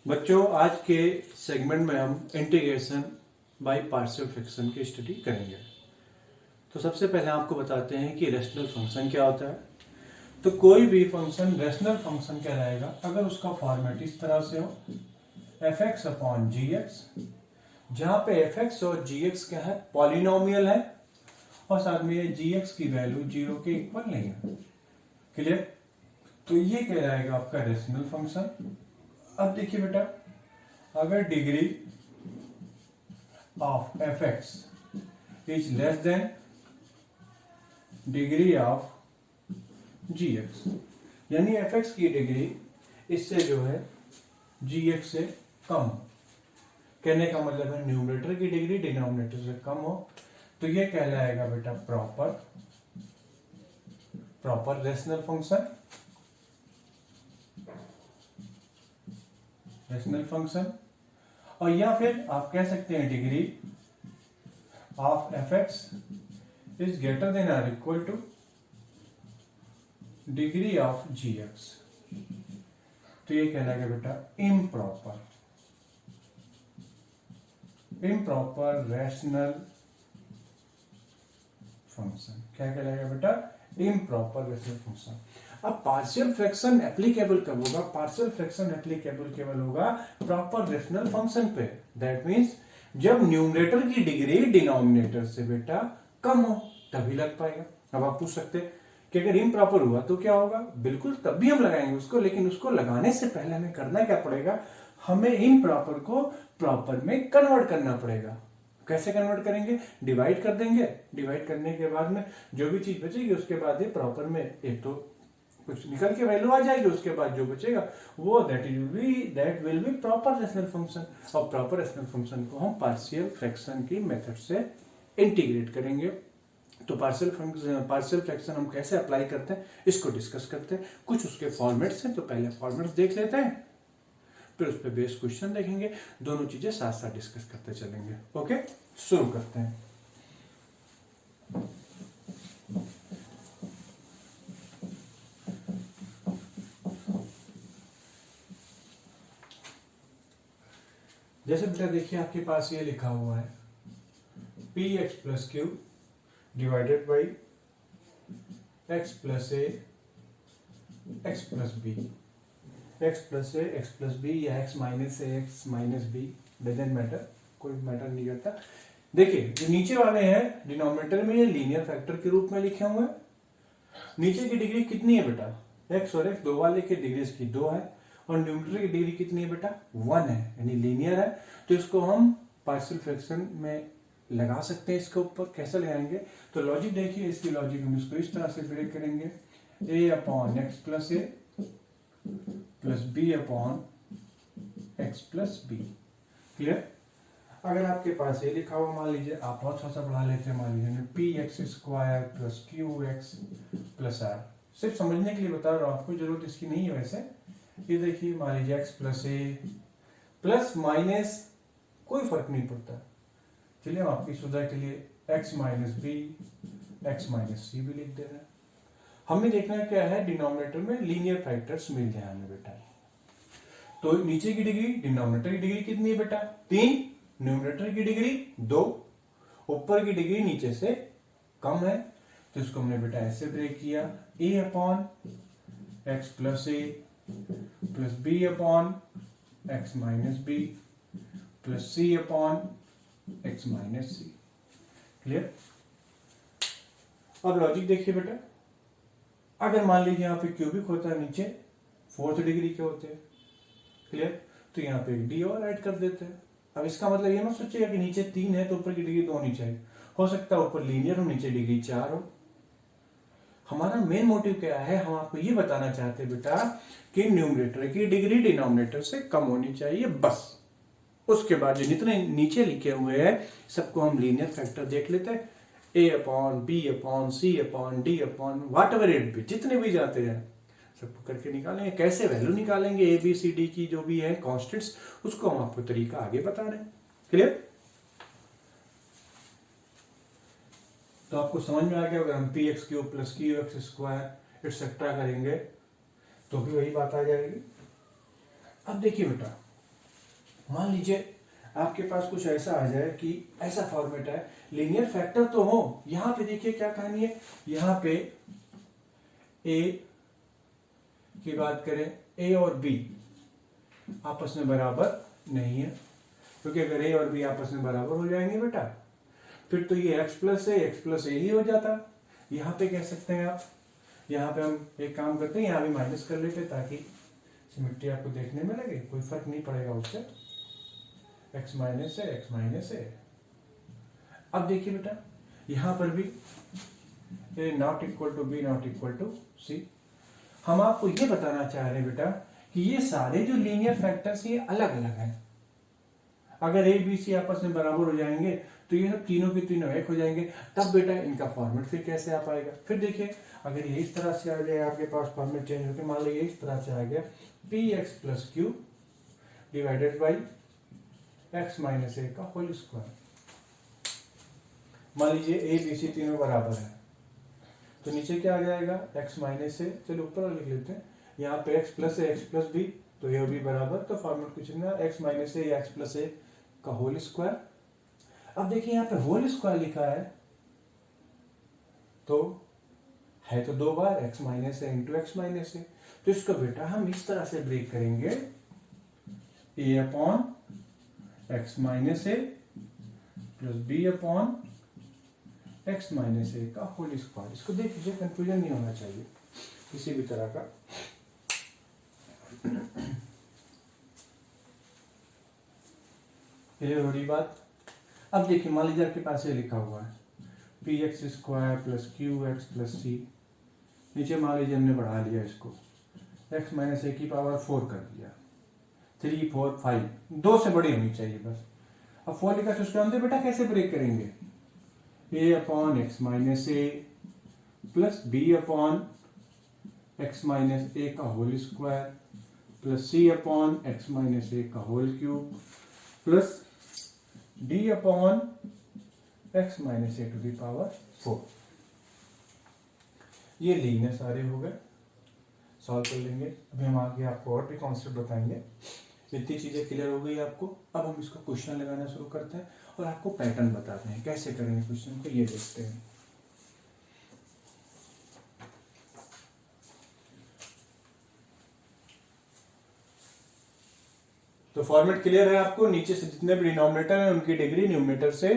बच्चों, आज के सेगमेंट में हम इंटीग्रेशन बाय पार्शियल फ्रैक्शन की स्टडी करेंगे। तो सबसे पहले आपको बताते हैं कि रेशनल फंक्शन क्या होता है। तो कोई भी फंक्शन रेशनल फंक्शन कहलाएगा अगर उसका फॉर्मेट इस तरह से हो f(x) अपॉन gx, जहां पे f(x) और gx क्या है, पॉलिनोमियल है और साथ में ये gx की वैल्यू 0 के इक्वल नहीं है। क्लियर? तो ये कहलाएगा आपका रेशनल फंक्शन। अब देखिए बेटा, अगर degree of f(x) is less than degree of gx, यानी f(x) की डिग्री इससे जो है gx से कम, कहने का मतलब है न्यूमरेटर की डिग्री डिनोमिनेटर से कम हो, तो ये कहलाएगा बेटा proper rational function. Rational function, और या फिर आप कह सकते हैं degree of f(x) is greater than और equal to degree of gx, तो ये कहलाएगा बेटा इम्प्रॉपर रेशनल फंक्शन। क्या कहलाएगा बेटा? Improper rational function. अब पार्शियल फ्रैक्शन एप्लीकेबल कब होगा? पार्शियल फ्रैक्शन एप्लीकेबल केवल होगा प्रॉपर रेशनल फंक्शन पे। दैट मीन्स जब न्यूमरेटर की डिग्री डिनोमिनेटर से बेटा कम हो तभी लग पाएगा। अब आप पूछ सकते हैं कि अगर इम्प्रॉपर हुआ तो क्या होगा? बिल्कुल तब भी हम लगाएंगे उसको, लेकिन उसको लगाने से पहले हमें करना क्या पड़ेगा? हमें इम्प्रॉपर को प्रॉपर में कन्वर्ट करना पड़ेगा। कैसे कन्वर्ट करेंगे? डिवाइड कर देंगे। डिवाइड करने के बाद में जो भी चीज बचेगी उसके बाद ये प्रॉपर में एक तो कुछ निकल के वैल्यू आ जाएगी, उसके बाद जो बचेगा वो that will B proper rational function. और प्रॉपर रेशनल फंक्शन को हम पार्शियल फ्रैक्शन की मेथड से इंटीग्रेट करेंगे। तो पार्शियल फ्रैक्शन हम कैसे अप्लाई करते हैं इसको डिस्कस करते हैं। कुछ उसके फॉर्मेट्स हैं, तो पहले फॉर्मेट्स देख लेते हैं, फिर उस पर बेस्ड क्वेश्चन देखेंगे। दोनों चीजें साथ साथ डिस्कस करते चलेंगे। ओके, शुरू करते हैं। जैसे बेटा देखिए आपके पास ये लिखा हुआ है px plus q divided by x plus a x plus b. X plus a x plus b या x minus a x minus b, doesn't matter, कोई मैटर नहीं करता। देखिए जो नीचे वाले हैं डिनोमिनेटर में ये लीनियर फैक्टर के रूप में लिखे हुए हैं। नीचे की डिग्री कितनी है बेटा? x और x दो वाले की डिग्री इसकी 2 है, और न्यूमरेटर की डिग्री कितनी है बेटा? 1 है, यानी लीनियर है। तो इसको हम पार्शियल फ्रैक्शन में लगा सकते हैं। इसके ऊपर कैसे लगाएंगे? तो लॉजिक देखिए, इसकी लॉजिक हम इसको इस तरह से ब्रेक करेंगे, a upon x plus A plus B upon x plus B. Clear? अगर आपके पास ये लिखा हुआ, मान लीजिए आप बहुत सा पढ़ा लेते हैं, मान लीजिए P x square plus Q x plus R. सिर्फ समझने के लिए बता रहा हूं, आपको जरूरत इसकी नहीं है वैसे। ये देखिए मान लीजिए x plus A plus minus कोई फर्क नहीं पड़ता। चलिए हम आपकी सुविधा के लिए x minus b x minus c भी लिख दे रहे हैं। हमें देखना क्या है, डिनोमिनेटर में लीनियर फैक्टर्स मिल जाए हमें बेटा। तो नीचे की डिग्री, डिनोमिनेटर की डिग्री कितनी है बेटा? 3, न्यूमरेटर की डिग्री 2, ऊपर की डिग्री नीचे से कम है, तो इसको हमने बेटा ऐसे ब्रेक किया, a upon x plus A plus B upon x minus B plus C upon x minus C. Clear? अब लॉजिक देखिए बेटा, अगर मान लीजिए यहाँ पे क्यूबिक होता है, नीचे 4th डिग्री के होते हैं। क्लियर? तो यहाँ पे एक डी और ऐड कर देते हैं। अब इसका मतलब ये मत सोचिएगा कि नीचे 3 है तो ऊपर की डिग्री 2 होनी चाहिए। हो सकता है ऊपर लीनियर हो, नीचे डिग्री 4 हो। हमारा मेन मोटिव क्या है? हम आपको ये बताना चाहते हैं बेटा कि न्यूमरेटर की डिग्री डिनोमिनेटर से कम होनी चाहिए, बस। उसके बाद जो जितने नीचे लिखे हुए हैं सबको हम लीनियर फैक्टर देख लेते हैं, a upon B upon C upon D upon whatever it भी, जितने भी जाते हैं सबको करके निकालेंगे। कैसे वैल्यू निकालेंगे ए बी सी डी की जो भी है कॉन्स्टेंट्स, उसको हम आपको तरीका आगे बता रहे हैं। क्लियर? तो आपको समझ में आ गया। अगर हम P x cube plus Q x square etcetera करेंगे तो भी वही बात आ जाएगी। अब देखिए बेटा, मान लीजिए आपके पास कुछ ऐसा आ जाए कि ऐसा फॉर्मेट है, लीनियर फैक्टर तो हो, यहां पे देखिए क्या कहानी है, यहां पे ए की बात करें, ए और बी आपस में बराबर नहीं है, क्योंकि अगर ए और बी आपस में बराबर हो जाएंगे बेटा फिर तो ये x प्लस ए ही हो जाता। यहाँ पे कह सकते हैं आप, यहाँ पे हम एक काम करते हैं, यहाँ भी माइनस कर लेते ताकि सिमेट्री आपको देखने में लगे, कोई फर्क नहीं पड़ेगा उससे, x माइनस ए। अब देखिए बेटा यहाँ पर भी a not equal to b not equal to c. हम आपको ये बताना चाह रहे हैं बेटा कि ये सारे जो लीनियर फैक्टर्स ये अलग अलग हैं। अगर ए बी सी आपस में बराबर हो जाएंगे तो ये सब तीनों के तीनों एक हो जाएंगे, तब बेटा इनका फॉर्मेट फिर कैसे आ पाएगा। फिर देखिए अगर ये इस तरह से आ जाए आपके पास फॉर्मेट चेंज होकर, मान लो ये इस तरह से आ गया p x plus q divided by x minus a का होल स्क्वायर। मान लीजिए ए बी सी तीनों बराबर है तो नीचे क्या आ जाएगा एक्स माइनस ए, चलो ऊपर लिख लेते हैं, यहाँ पे x plus a x plus b तो ये भी बराबर, तो फॉर्मेट कुछ नहीं, एक्स माइनस ए या एक्स प्लस ए का होल स्क्वायर। अब देखिए यहाँ पे होल स्क्वायर लिखा है तो है तो दो बार x minus a into x minus a, तो इसको बेटा हम इस तरह से ब्रेक करेंगे a upon x minus a plus B upon x minus a का होल स्क्वायर। इसको देख लीजिए, कंफ्यूजन नहीं होना चाहिए किसी भी तरह का। क्लियर हो रही बात। अब देखिए मान लीजिए आपके पास ये लिखा हुआ है p x square plus Q x plus c, नीचे मान लीजिए हमने बढ़ा लिया इसको एक्स माइनस ए की पावर 4 कर दिया, 3 4 5 2 से बड़ी होनी चाहिए बस। अब 4 लिखा तो उसके अंदर बेटा कैसे ब्रेक करेंगे, a upon x minus a plus B upon x minus a का whole square plus C upon x minus a का whole cube plus d upon x minus a to the power 4। ये linear सारे हो गए, solve कर लेंगे। अभी हम आगे आपको और भी कॉन्सेप्ट बताएंगे। इतनी चीजें क्लियर हो गई आपको, अब हम इसको क्वेश्चन लगाना शुरू करते हैं और आपको पैटर्न बताते हैं कैसे करेंगे क्वेश्चन को, ये देखते हैं। तो फॉर्मेट क्लियर है आपको, नीचे से जितने भी डिनोमिनेटर हैं उनकी डिग्री न्यूमरेटर से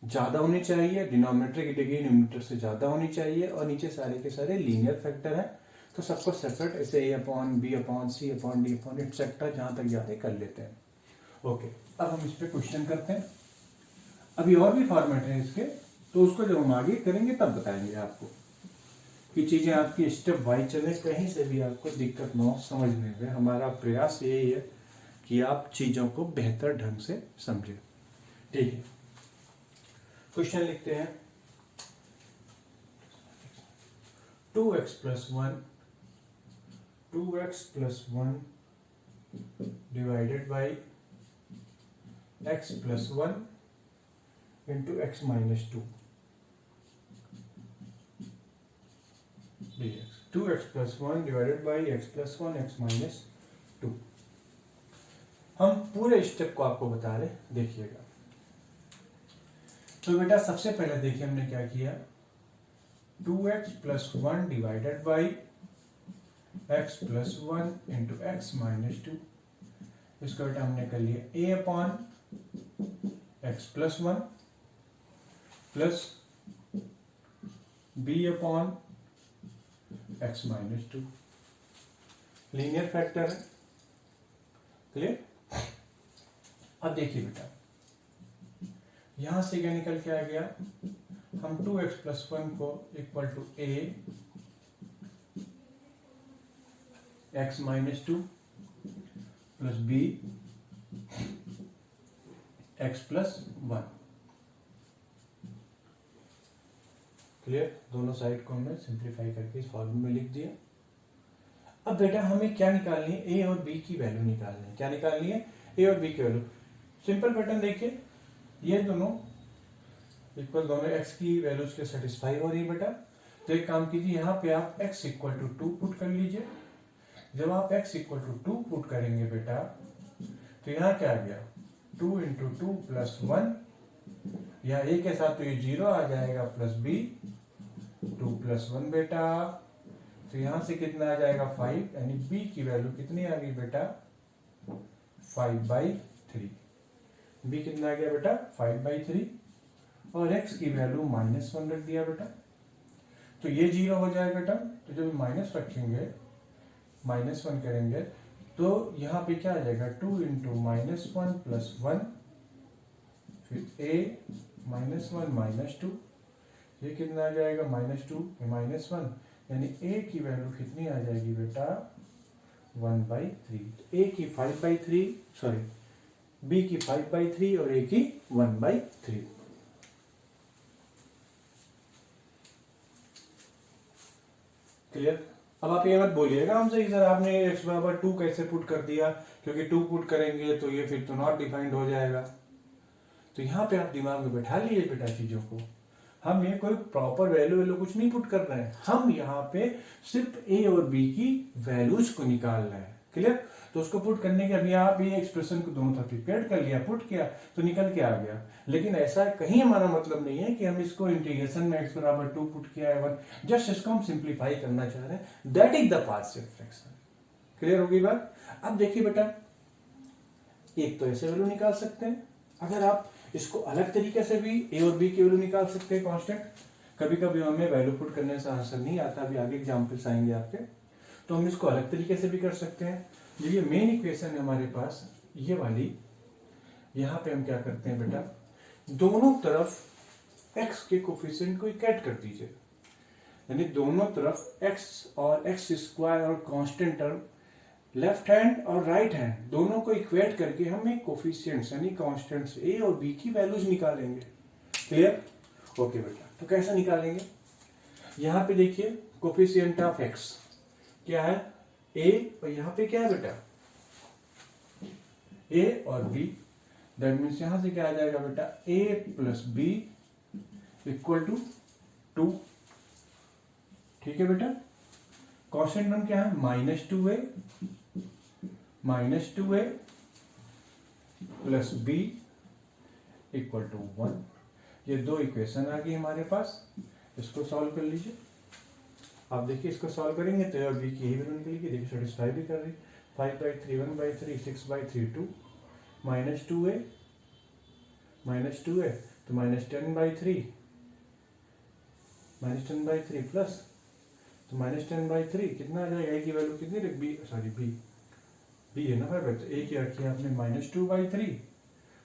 ज्यादा होनी चाहिए, डिनोमिनेटर की डिग्री न्यूमरेटर से ज्यादा होनी चाहिए, और नीचे सारे के सारे लीनियर फैक्टर हैं तो सबको सेपरेट ऐसे ए upon B upon C upon D upon etcetera जहां तक जाते कर लेते हैं। ओके, अब हम इस पे क्वेश्चन करते हैं। अभी और भी फॉर्मेट है इसके, तो उसको जब हम आगे करेंगे तब बताएंगे आपको कि चीजें आपकी स्टेप वाइज चले, कहीं से भी आपको दिक्कत न हो समझने में। हमारा प्रयास यही है कि आप चीजों को बेहतर ढंग से समझें। ठीक है, क्वेश्चन लिखते हैं 2x plus 1 divided by x plus 1 into x minus 2 dx। 2x plus 1 divided by x plus 1 x minus 2। हम पूरे स्टेप को आपको बता रहे, देखिएगा। तो बेटा सबसे पहले देखिए हमने क्या किया, 2x plus 1 divided by x plus 1 into x minus 2। इसको बेटा हमने कर लिया a upon x plus 1 plus b upon x minus 2। Linear factor है, क्लियर। अब देखिए बेटा यहां से क्या निकल के आ गया, हम 2x प्लस 1 को equal to a X minus 2 plus b X plus 1, clear. दोनों साइड को हमने सिंप्लीफाई करके इस फॉर्मूले में लिख दिया। अब बेटा हमें क्या निकालनी है, a और b की वैल्यू निकालनी है। क्या निकालनी है, a और b की वैल्यू। सिंपल पैटर्न देखिए, ये दोनों इक्वल, दोनों x की वैल्यूज के सेटिस्फाई हो रही है बेटा। तो एक काम कीजिए, यहाँ पे आप x इक्वल टू 2 पुट कर लीजिए। जब आप x इक्वल टू 2 पुट करेंगे बेटा तो यहाँ क्या आ गया 2 इंटू 2 प्लस 1, या a के साथ तो ये 0 आ जाएगा प्लस b 2 प्लस 1 बेटा। तो यहां से कितना आ जाएगा 5, यानी b की वैल्यू कितनी आ गई बेटा 5/3। b कितना आ गया बेटा 5/3, और x की वैल्यू -1 रख दिया बेटा। तो ये 0 हो जाएगा टर्म, तो जब माइनस रखेंगे -1 करेंगे तो यहाँ पे क्या आ जाएगा 2 इंटू -1 प्लस 1, फिर a -1 -2, ये कितना आ जाएगा -2 -1, यानी a की वैल्यू कितनी आ जाएगी बेटा 1/3। a की 5/3, सॉरी b की 5/3 और a की 1/3। क्लियर? अब आप ये मत बोलिएगा हमसे कि सर आपने x बराबर 2 कैसे पुट कर दिया, क्योंकि 2 पुट करेंगे तो ये फिर तो नॉट डिफाइंड हो जाएगा। तो यहाँ पे आप दिमाग में बैठा लीजिए बेटा चीजों को, हम ये कोई प्रॉपर वैल्यू कुछ नहीं पुट कर रहे हैं, हम यहाँ पे सिर्फ a और b की वैल्यूज को निकाल रहे हैं। क्लियर? तो उसको पुट करने के अभी आप ये एक्सप्रेशन को दोनों तरफ प्रिपेयर कर लिया, पुट किया तो निकल के आ गया। लेकिन ऐसा कहीं हमारा मतलब नहीं है कि हम इसको इंटीग्रेशन में x बराबर 2 पुट किया है 1, जस्ट इसको हम सिंप्लीफाई करना चाह रहे हैं, that is the partial fraction. Clear होगी बात? अब देखिए बेटा, एक तो ऐसे वैल्यू निकाल सकते हैं, अगर आप इसको अलग तरीके से भी a और b की वैल्यू निकाल सकते हैं कांस्टेंट। कभी कभी हमें वैल्यू पुट करने से आंसर नहीं आता, अभी आगे एग्जांपल्स आएंगे आपके, तो हम इसको अलग तरीके से भी कर सकते हैं। ये मेन इक्वेशन है हमारे पास, ये वाली, यहाँ पे हम क्या करते हैं बेटा, दोनों तरफ x के कोफिशिएंट को इक्वेट कर दीजिए, यानी दोनों तरफ x और x स्क्वायर और कांस्टेंट टर्म लेफ्ट हैंड और राइट हैंड दोनों को इक्वेट करके हम एक कोफिशिएंट्स यानी कांस्टेंट्स a और b की वैल्यूज निकालेंगे। क्लियर? ओके बेटा, तो कैसे निकालेंगे? यहाँ पे देखिए कोफिशिएंट ऑफ x क्या है a, और यहाँ पे क्या है बेटा a और b, दैट मीन्स यहाँ से क्या आ जाएगा बेटा a plus b equal to 2। ठीक है बेटा? कांस्टेंट टर्म क्या है -2a plus b equal to 1। ये दो इक्वेशन आ गई हमारे पास, इसको सॉल्व कर लीजिए। आप देखिए इसको सॉल्व करेंगे तो और b की यही वैल्यू निकलेगी, देखिए सेटिस्फाई भी कर रही, 5/3 1/3 6/3 2, -2a तो -10/3 प्लस तो -10/3 कितना आ जाएगा, a की वैल्यू कितनी रख b, सॉरी b है ना भाई, तो a की रखी है आपने -2/3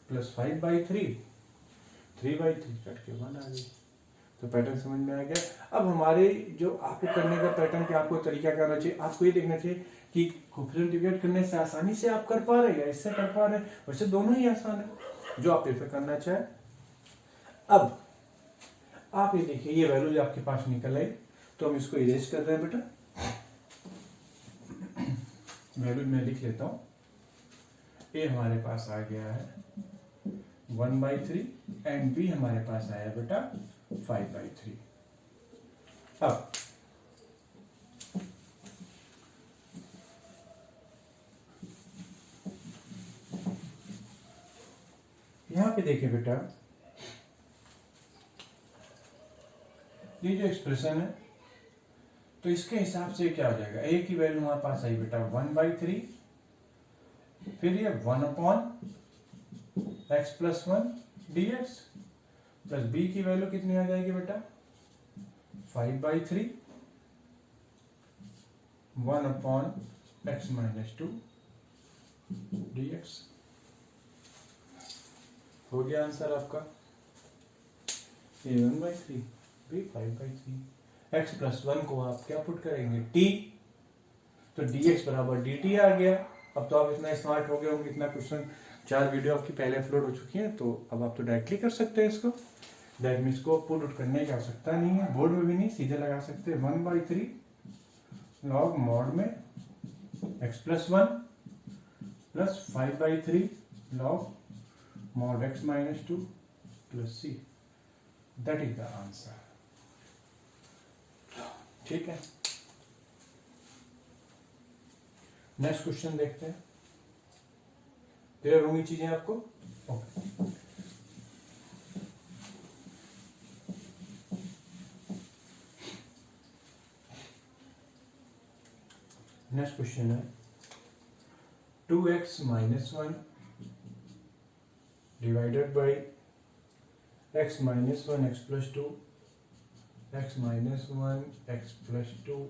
प्लस 5/3 3/3 कट के 1 आ गई। तो पैटर्न समझ में आ गया। अब हमारे जो आपको करने का पैटर्न क्या आपको तरीका करना चाहिए, आपको ये देखना चाहिए कि कोफिशिएंट डिवाइड करने से आसानी से आप कर पा रहे हैं या इससे कर पा रहे हैं, वैसे दोनों ही आसान है, जो आप प्रेफर करना चाहें। अब आप ये देखिए ये वैल्यू आपके पास निकल आई, तो हम इसको इरेज कर रहे हैं बेटा, वैल्यू मैं लिख लेता हूं। ए हमारे पास आ गया है 1/3 एंड बी हमारे पास आया बेटा 5/3। अब यहां पे देखिए बेटा, ये जो एक्सप्रेशन है तो इसके हिसाब से क्या हो जाएगा, a की वैल्यू हमारे पास आई बेटा 1/3, फिर ये 1/x plus 1 dx plus b की वैल्यू कितनी आ जाएगी बेटा 5/3 1/x माइनस 2 dx। हो गया आंसर आपका, a 1/3 b 5/3, x प्लस 1 को आप क्या पुट करेंगे t, तो dx बराबर dt आ गया। अब तो आप इतना स्मार्ट हो गए होंगे, इतना क्वेश्चन 4 वीडियो आपकी पहले अपलोड हो चुकी है, तो अब आप तो डायरेक्टली कर सकते हैं इसको, दैट मीन्स को पुट उट करने की आवश्यकता नहीं है, बोर्ड में भी नहीं, सीधे लगा सकते हैं 1/3 लॉग मॉड में x plus 1 plus 5/3 log mod x minus 2 plus c, that is the answer. ठीक है, नेक्स्ट क्वेश्चन देखते हैं। क्लियर होंगी चीजें आपको? ओके। नेक्स्ट क्वेश्चन है 2x minus 1 divided by x minus 1 x plus 2 x minus 1 x plus 2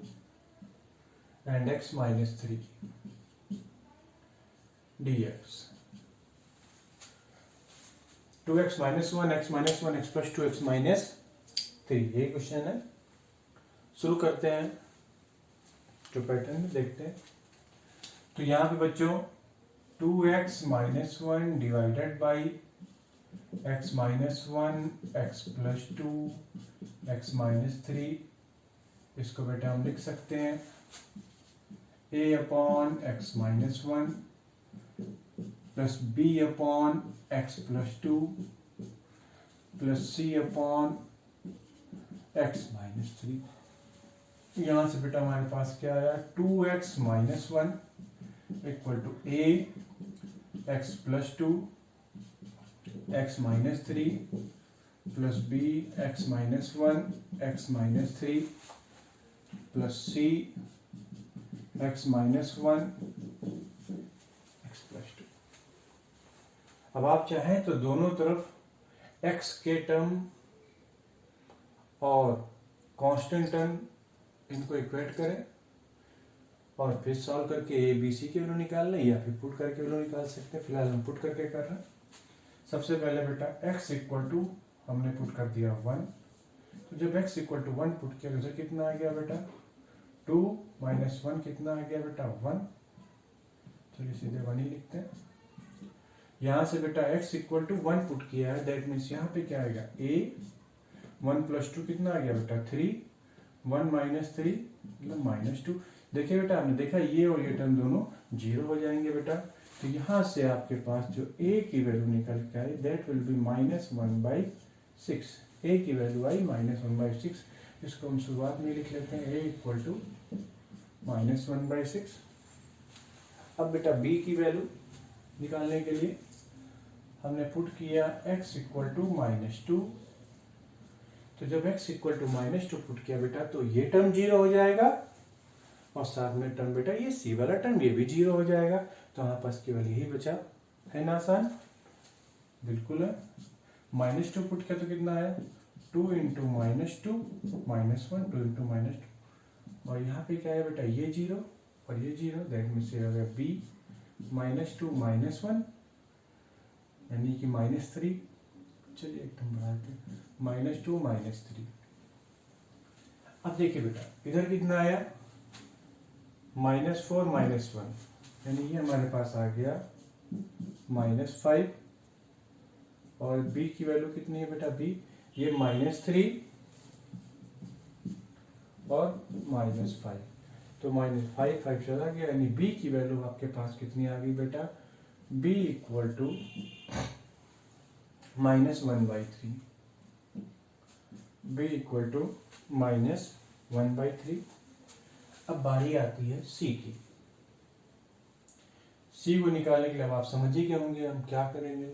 and x minus 3 dx। 2x minus 1 x minus 1 x plus 2 x minus 3, यही question है। शुरू करते हैं, जो पैटर्न में देखते हैं। तो यहाँ पे बच्चों 2x minus 1 divided by x minus 1 x plus 2 x minus 3, इसको बेटा हम लिख सकते हैं a upon x minus 1 plus b upon x plus 2 plus c upon x minus 3। यहां से बेटा हमारे पास क्या आया 2x minus 1 equal to a x plus 2 x minus 3 plus b x minus 1 x minus 3 plus c x minus 1 x plus 2। अब आप चाहें तो दोनों तरफ x के टर्म और कांस्टेंट टर्म इनको इक्वेट करें और फिर सॉल्व करके ए बी सी के वैल्यू निकाल लें या फिर पुट करके वैल्यू निकाल सकते हैं। फिलहाल हम पुट करके कर रहे हैं। सबसे पहले बेटा x इक्वल टू हमने पुट कर दिया 1, तो जब x इक्वल टू 1 पुट किया तो कितना आ गया बेटा 2 माइनस 1 कितना आ गया बेटा 1। चलिए सीधे 1 ही लिखते हैं। यहां से बेटा x इक्वल टू 1 पुट किया है, दैट मीन्स यहाँ पे क्या आएगा a 1 प्लस 2 कितना आ गया बेटा 3, 1 माइनस 3 मतलब माइनस 2। देखिए बेटा हमने देखा ये और ये टर्म दोनों जीरो हो जाएंगे बेटा, तो यहाँ से आपके पास जो a की वैल्यू निकल के आई that will be minus 1/6। a की वैल्यू आई माइनस 1/6, इसको हम शुरुआत में लिख लेते हैं a इक्वल टू माइनस 1/6। अब बेटा b की वैल्यू निकालने के लिए हमने पुट किया x इक्वल टू माइनस 2, तो जब x equal to minus 2 put किया बेटा तो ये टर्म जीरो हो जाएगा और साथ में टर्म बेटा ये c वाला टर्म ये भी जीरो हो जाएगा, तो हमारे पास केवल यही बचा है ना आसान, बिल्कुल है। माइनस 2 पुट किया तो कितना है 2 into minus 2 minus 1 2 into minus 2, और यहाँ पे क्या है बेटा ये जीरो और ये जीरो, दैट मीन्स ये आ गया b माइनस 2 माइनस 1 यानी कि माइनस 3। चलिए एकदम बढ़ाते हैं माइनस 2 माइनस 3। अब देखिए बेटा इधर कितना आया माइनस 4 माइनस 1 यानी ये हमारे पास आ गया माइनस 5, और b की वैल्यू कितनी है बेटा b ये माइनस 3 और माइनस 5, तो माइनस 5 चला गया, यानी b की वैल्यू आपके पास कितनी आ गई बेटा b equal to minus 1/3, b equal to minus 1/3। अब बारी आती है c की। c को निकालने के लिए अब आप समझ ही गए होंगे हम क्या करेंगे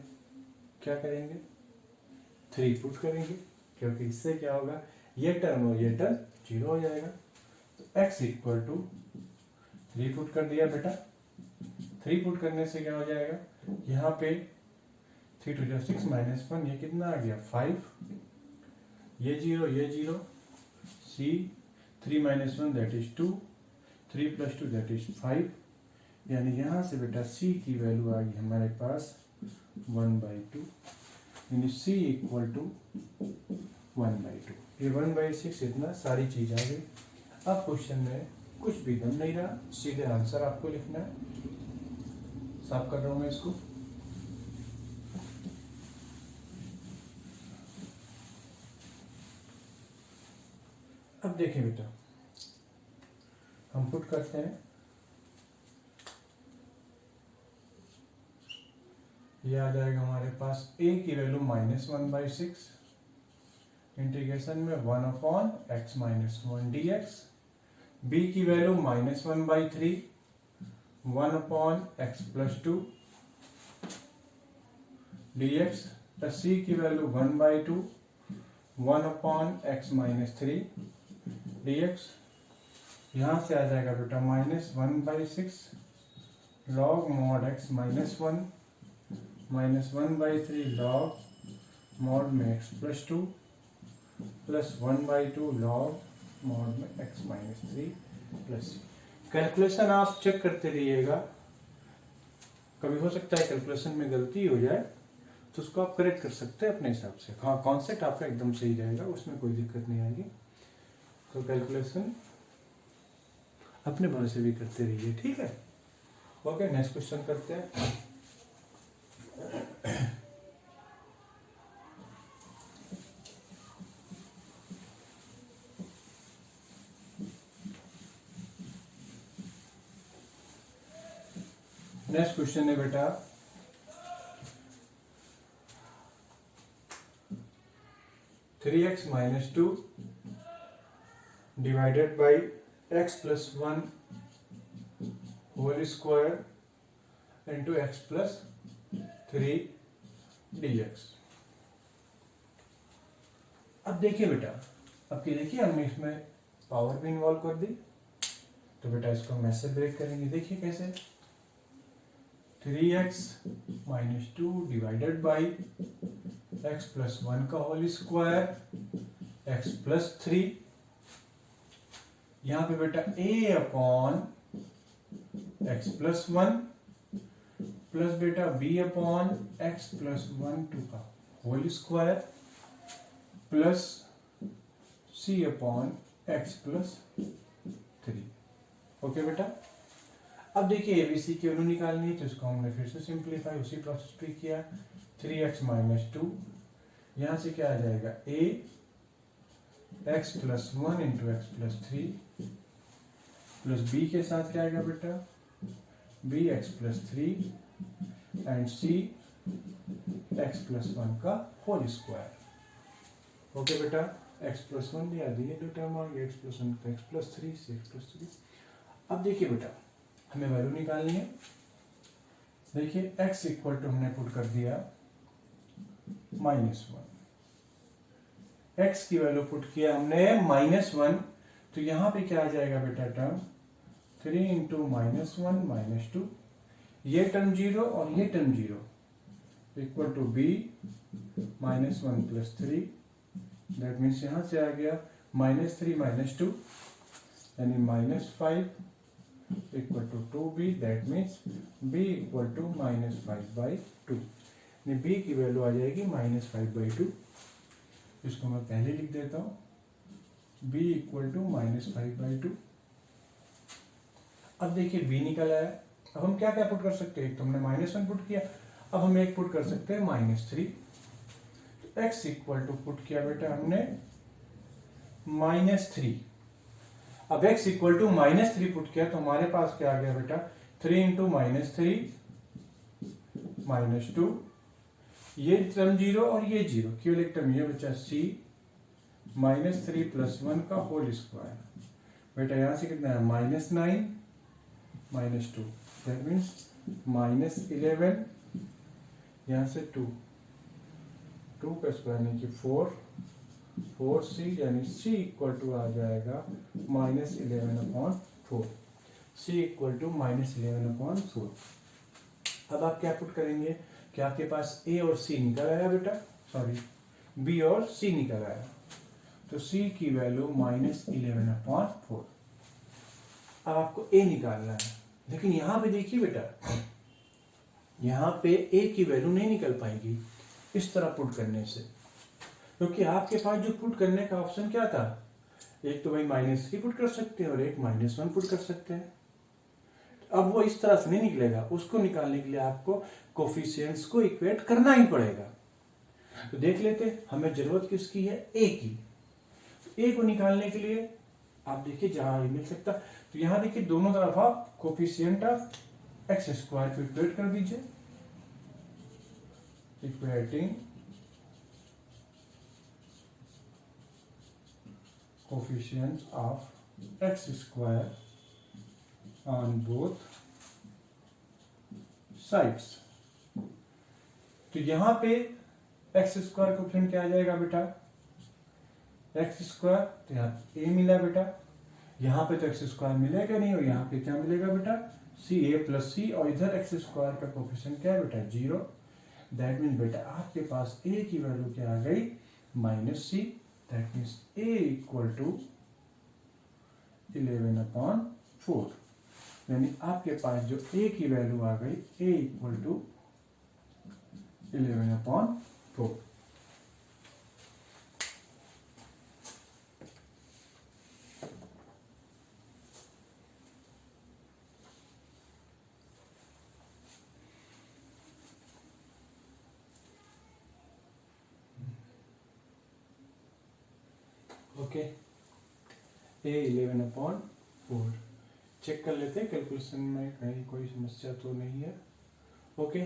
3 पुट करेंगे, क्योंकि इससे क्या होगा ये टर्म और ये टर्म जीरो हो जाएगा। तो x इक्वल टू 3 पुट कर दिया बेटा, 3 पुट करने से क्या हो जाएगा यहाँ पे 3 2 जा 6 माइनस 1 ये कितना आ गया 5, ये zero c 3 minus 1 that is 2, 3 plus 2 that is 5, यानी यहाँ से बेटा c की वैल्यू आ गई हमारे पास 1/2, यानी c इक्वल टू 1/2। ये 1/6 इतना सारी चीज आ गई। अब क्वेश्चन में कुछ भी दम नहीं रहा, सीधे आंसर आपको लिखना है। साफ कर रहा हूं मैं इसको। अब देखिए बेटा हम पुट करते हैं, यह आ जाएगा हमारे पास a की वैल्यू माइनस 1/6 इंटीग्रेशन में 1/x माइनस 1 dx, b की value minus 1/3 1/x plus 2 dx plus c की वैल्यू 1/2 1/x माइनस 3 dx, यहाँ से आ जाएगा बेटा -1/6 log mod x minus 1 minus 1/3 log mod में x plus 2 plus 1/2 log mod में x minus 3 plus c। Calculation आप check करते रहिएगा, कभी हो सकता है कैलकुलेशन में गलती हो जाए तो उसको आप करेक्ट कर सकते हैं अपने हिसाब से। हाँ, कॉन्सेप्ट आपका एकदम सही रहेगा, उसमें कोई दिक्कत नहीं आएगी। तो कैलकुलेशन अपने भरोसे भी करते रहिए, ठीक है। ओके, नेक्स्ट क्वेश्चन करते हैं। नेक्स्ट क्वेश्चन है बेटा 3x minus 2 divided by x plus 1 whole square into x plus 3 dx। अब देखिए बेटा, अब की देखिए हमने इसमें पावर भी इन्वॉल्व कर दी, तो बेटा इसको हम ऐसे ब्रेक करेंगे। देखिए कैसे, 3x minus 2 divided by x plus 1 का होल स्क्वायर x प्लस 3, यहां पे बेटा a upon x plus 1 plus बेटा b अपॉन x प्लस 1 2 का whole square plus c upon x plus 3। Okay बेटा, अब देखिए एबीसी की वैल्यू निकालनी है, तो इसको हमने फिर से सिंप्लीफाई उसी प्रोसेस पे किया। 3x माइनस 2, यहाँ से क्या आ जाएगा a x plus 1 into x plus 3 plus b के साथ क्या आएगा बेटा b x plus 3 and c x plus 1 का होल स्क्वायर। ओके बेटा, x प्लस 1 दिया दिए, दो टर्म आ गया, x प्लस 1 तो x plus 3 c x plus 3। अब देखिए बेटा, हमें वैल्यू निकालनी है। देखिए x इक्वल टू हमने पुट कर दिया -1, x की वैल्यू पुट किया हमने -1, तो यहां पे क्या आ जाएगा बेटा टर्म 3 इंटू -1 माइनस 2, ये टर्म 0 और ये term 0 equal to b -1 plus 3, that means यहां से आ गया -3 माइनस 2 यानी -5 equal to 2b, that means b equal to -5/2, यानी b की वैल्यू आ जाएगी -5/2। इसको मैं पहले लिख देता हूं, b इक्वल टू -5/2। अब देखिए b निकल आया। अब हम क्या क्या पुट कर सकते हैं, एक तो हमने -1 पुट किया, अब हम एक पुट कर सकते हैं -3। तो x इक्वल टू पुट किया बेटा हमने -3। अब x इक्वल टू -3 पुट किया, तो हमारे पास क्या आ गया बेटा 3 इंटू -3 -2, ये टर्म 0 और ये 0, केवल एक टर्म ये बचा c -3 प्लस 1 का होल स्क्वायर। बेटा यहां से कितना है -9 -2, दैट मीन्स -11, यहां से 2 का स्क्वायर यानी कि 4c, यानी c इक्वल टू आ जाएगा -11/4, c इक्वल टू -11/4। अब आप क्या पुट करेंगे, क्या आपके पास a और c निकल आया बेटा, सॉरी b और c निकल आया, तो c की वैल्यू -11/4। अब आपको a निकालना है, लेकिन यहां पे देखिए बेटा, यहां पे a की वैल्यू नहीं निकल पाएगी इस तरह पुट करने से, क्योंकि आपके पास जो पुट करने का ऑप्शन क्या था, एक तो भाई -3 पुट कर सकते हैं और एक -1 पुट कर सकते हैं। अब वो इस तरह से नहीं निकलेगा, उसको निकालने के लिए आपको कोफिशिएंट्स को इक्वेट करना ही पड़ेगा। तो देख लेते हमें जरूरत किसकी है, a की। a को निकालने के लिए आप देखिए जहां मिल सकता, तो यहां देखिए दोनों तरफ आप कोफिशिएंट ऑफ एक्स स्क्वायर को इक्वेट कर दीजिए, equating coefficients of x square on both sides। तो तो यहाँ पे एक्स स्क्वायर कोफिशिएंट क्या आ जाएगा बेटा, एक्स स्क्वायर, तो यहाँ ए मिला बेटा, यहाँ पे तो एक्स स्क्वायर मिलेगा नहीं, और यहाँ पे क्या मिलेगा बेटा, सी, ए प्लस सी, और इधर एक्स स्क्वायर का कोफिशिएंट क्या है बेटा, 0। दैट मीन बेटा आपके पास ए की वैल्यू क्या आ गई, -c। That means a equal to 11/4, यानी आपके पास जो ए की वैल्यू आ गई, a equal to 11/4। Okay, a 11/4। Check कर लेते हैं कैलकुलेशन में कहीं कोई समस्या तो नहीं है। ओके,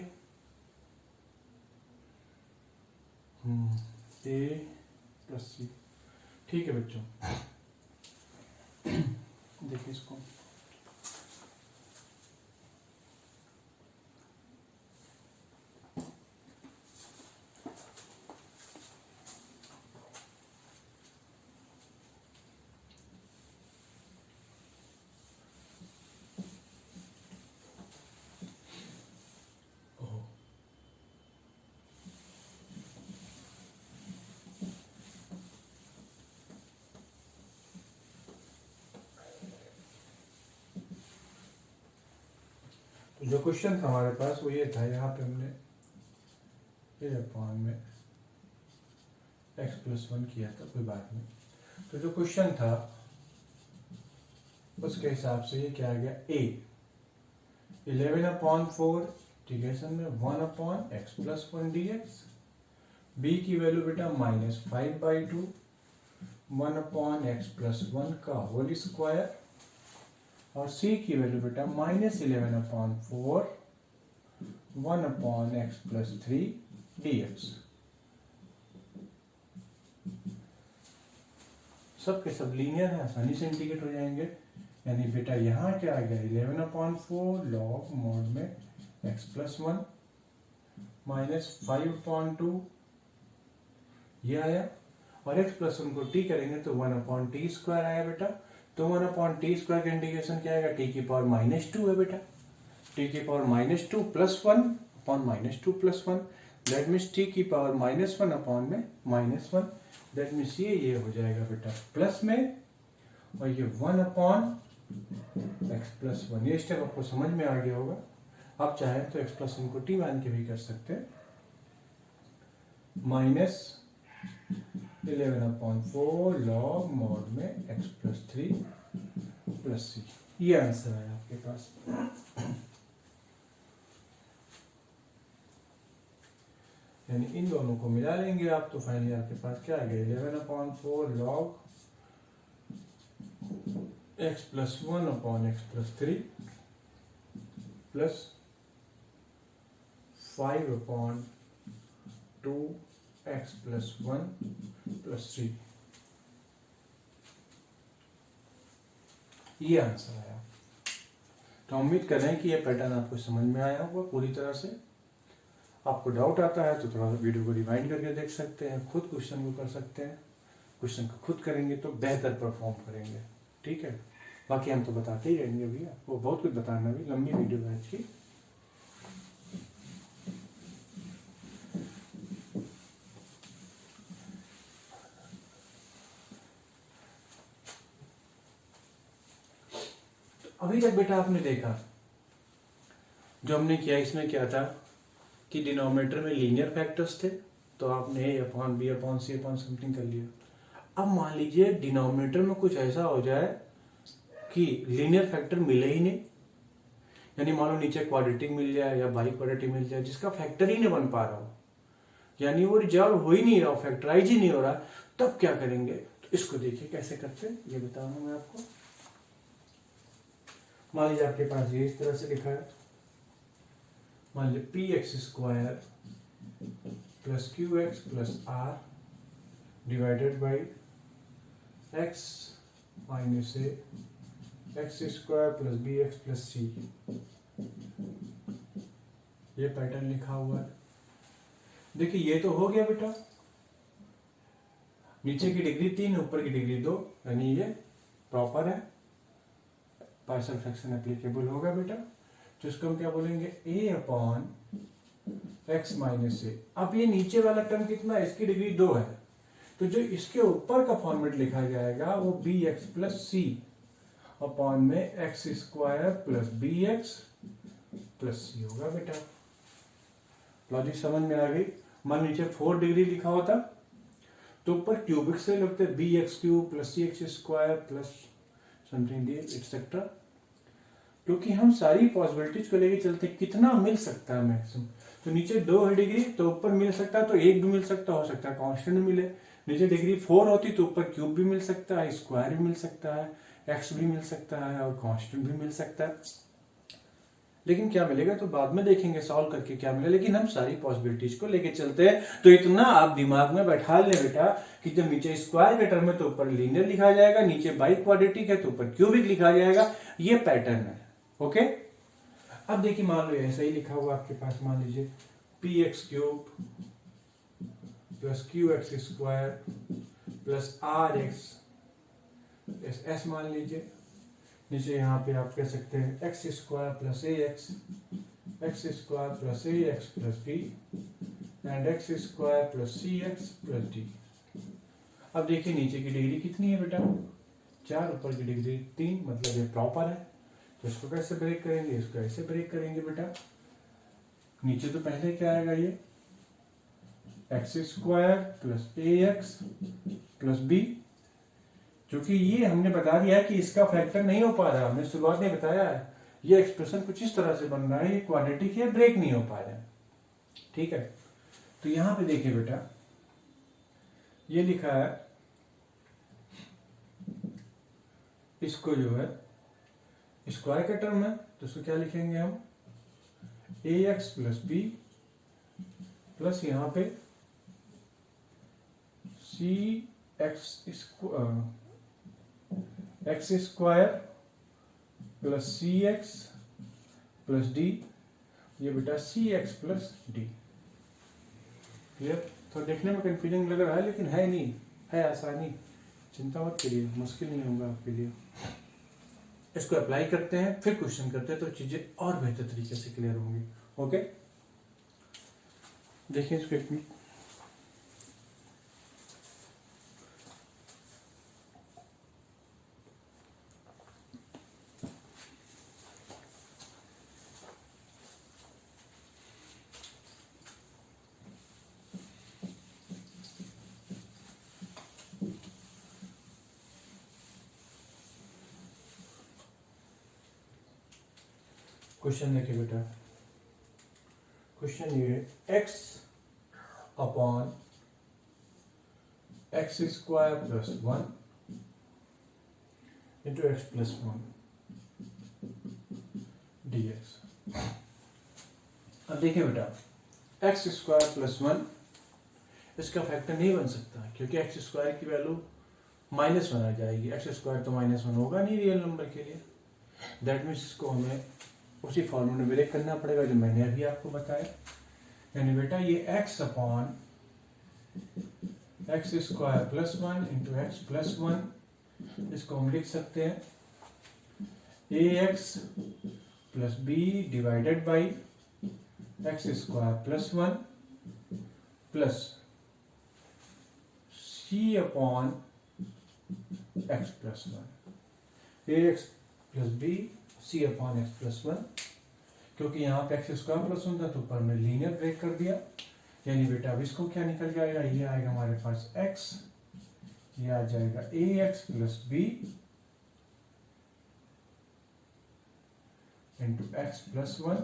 ए प्लस सी, ठीक है बच्चों। देखिए इसको, जो क्वेश्चन था हमारे पास वो ये था, यहाँ पे हमने ए अपॉन में x+1 किया था, कोई बात नहीं। तो जो क्वेश्चन था उसके हिसाब से ये क्या आ गया, a 11/4 इंटीग्रेशन में 1/x+1 dx, b की वैल्यू बेटा -5/2 1/x+1 का होल स्क्वायर, और c की वैल्यू बेटा -11/4 1/x+3 dx। सब के सब लीनियर है, आसानी से इंटीग्रेट हो जाएंगे। यानी बेटा यहाँ क्या आ गया, 11/4 लॉग मोड में x+1 -5/2 ये आया, और x+1 को t करेंगे तो 1/t² आया बेटा। तो 1/t² का इंटीग्रेशन क्या आएगा, t की पावर -2 है बेटा, t की पावर -2 + 1/-2 + 1, दैट मीन्स t की पावर -1/-1, दैट मीन्स ये हो जाएगा बेटा प्लस में, और ये 1/x+1। ये स्टेप आपको समझ में आ गया होगा। आप चाहें तो x+1 को t मान के भी कर सकते हैं, -11/4 लॉग मोड में x+3 + c। ये आंसर है आपके पास। यानी इन दोनों को मिला लेंगे आप, तो फाइनली आपके पास क्या आ गया, 11/4 लॉग x+1/x+3 प्लस 5/2 x+1 + 3। ये आंसर आया। तो उम्मीद कर रहे हैं कि ये पैटर्न आपको समझ में आया होगा पूरी तरह से। आपको डाउट आता है तो थोड़ा सा वीडियो को रिवाइंड करके देख सकते हैं, खुद क्वेश्चन को कर सकते हैं। क्वेश्चन को खुद करेंगे तो बेहतर परफॉर्म करेंगे, ठीक है। बाकी हम तो बताते ही रहेंगे भैया, वो बहुत कुछ बताना भी, लंबी वीडियो है आज की। अभी तक बेटा आपने देखा जो हमने किया, इसमें क्या था कि डिनोमिनेटर में लीनियर फैक्टर्स थे, तो आपने a/b/c समथिंग कर लिया। अब मान लीजिए डिनोमिनेटर में कुछ ऐसा हो जाए कि लीनियर फैक्टर मिले ही नहीं, यानी मान लो नीचे क्वाड्रेटिक मिल जाए या बाई क्वाड्रेटिक मिल जाए जिसका फैक्टर ही नहीं बन पा रहा हो, यानी वो रिजॉल्व हो ही नहीं रहा, फैक्टराइज ही नहीं हो रहा, तब क्या करेंगे। तो इसको देखिए कैसे करते हैं, ये बता रहा हूं मैं आपको। मान लीजिए आपके पास ये इस तरह से लिखा है, मान लीजिए px² + qx + r divided by x - a x² + bx + c। ये पैटर्न लिखा हुआ है। देखिए ये तो हो गया बेटा, नीचे की डिग्री 3, ऊपर की डिग्री 2, यानी ये प्रॉपर है, पार्शियल फ्रैक्शन एप्लीकेबल होगा बेटा। तो इसको हम क्या बोलेंगे, a अपॉन x माइनस ए। अब ये नीचे वाला टर्म कितना है, इसकी डिग्री 2 है, तो जो इसके ऊपर का फॉर्मेट लिखा जाएगा वो bx प्लस सी अपॉन में x square plus b x plus c होगा बेटा। लॉजिक समझ में आ गई। मान नीचे 4 डिग्री लिखा होता तो ऊपर क्यूबिक से लिखते b x cube plus c x square plus something etcetera, क्योंकि हम सारी पॉसिबिलिटीज को लेके चलते कितना मिल सकता है मैक्सिमम। तो नीचे 2 है डिग्री, तो ऊपर मिल सकता है तो 1 भी मिल सकता, हो सकता है कांस्टेंट मिले। नीचे डिग्री 4 होती तो ऊपर क्यूब भी मिल सकता है, स्क्वायर भी मिल सकता है, एक्स भी मिल सकता है और कांस्टेंट भी मिल सकता है। लेकिन क्या मिलेगा तो बाद में देखेंगे सॉल्व करके क्या मिलेगा, लेकिन हम सारी पॉसिबिलिटीज को लेके चलते हैं। तो इतना आप दिमाग में बैठा ले बेटा कि जब नीचे स्क्वायर के टर्म है तो ऊपर लीनियर लिखा जाएगा, नीचे बाई क्वाड्रेटिक है तो ऊपर क्यूबिक लिखा जाएगा, ये पैटर्न है। ओके, अब देखिए मान लो ऐसा ही लिखा हुआ आपके पास, मान लीजिए P x cube plus Q x square plus r x s मान लीजिए। नीचे यहाँ पे आप कह सकते हैं x square plus a x square plus a x plus b and x square plus c x plus d. अब देखिए नीचे की डिग्री कितनी है बेटा, 4, ऊपर की डिग्री 3, मतलब ये प्रॉपर है। तो इसको कैसे ब्रेक करेंगे, इसको ऐसे ब्रेक करेंगे बेटा। नीचे तो पहले क्या आएगा, ये x square plus a x plus B, क्योंकि ये हमने बता दिया है कि इसका फैक्टर नहीं हो पा रहा, हमने शुरुआत में बताया है ये एक्सप्रेशन कुछ इस तरह से बन रहा है, ये क्वाड्रेटिक है, ब्रेक नहीं हो पा रहा है। ठीक है, तो यहां पे देखिए बेटा ये लिखा है, इसको जो है स्क्वायर का टर्म है तो इसको क्या लिखेंगे हम, ए एक्स प्लस बी प्लस यहां पे सी x square plus c x plus D, ये बेटा सी एक्स प्लस डी। क्लियर? तो देखने में कंफ्यूजिंग लग रहा है लेकिन है नहीं, है आसानी, चिंता मत करिए, मुश्किल नहीं होगा आपके लिए। इसको अप्लाई करते हैं फिर क्वेश्चन करते हैं तो चीजें और बेहतर तरीके से क्लियर होंगी। ओके, देखिए इसको एक मिनट। क्वेश्चन देखिए बेटा, क्वेश्चन ये x upon x square plus 1 into x plus 1 dx। अब देखिए बेटा एक्स स्क्वायर प्लस 1 इसका फैक्टर नहीं बन सकता क्योंकि एक्स स्क्वायर की वैल्यू -1 आ जाएगी, एक्स स्क्वायर तो -1 होगा नहीं रियल नंबर के लिए। दैट मीन्स इसको हमें उसी फॉर्मूले में ब्रेक करना पड़ेगा जो मैंने अभी आपको बताया। यानी बेटा ये x upon x square plus 1 into x plus 1, इसको हम लिख सकते हैं a x plus b divided by x square plus 1 plus C upon x plus 1, a x plus b c upon x plus 1। क्योंकि यहाँ पे एक्स स्क्वायर प्लस 1 था तो ऊपर में लीनियर ब्रेक कर दिया, यानी बेटा अब इसको क्या निकल जाएगा, ये आएगा हमारे पास x, ये आ जाएगा a x plus b into x plus 1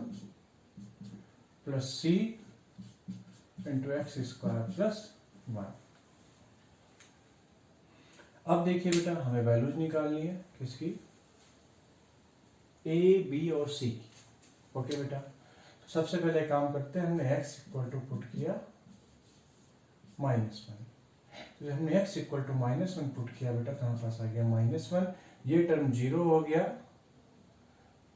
plus c into x square plus 1। अब देखिए बेटा हमें वैल्यूज निकालनी है किसकी, ए बी और सी। ओके बेटा, तो सबसे पहले काम करते हैं, हमने x इक्वल टू पुट किया -1, तो जब हमने x इक्वल टू -1 पुट किया बेटा तो हमारे पास आ गया -1, ये टर्म 0 हो गया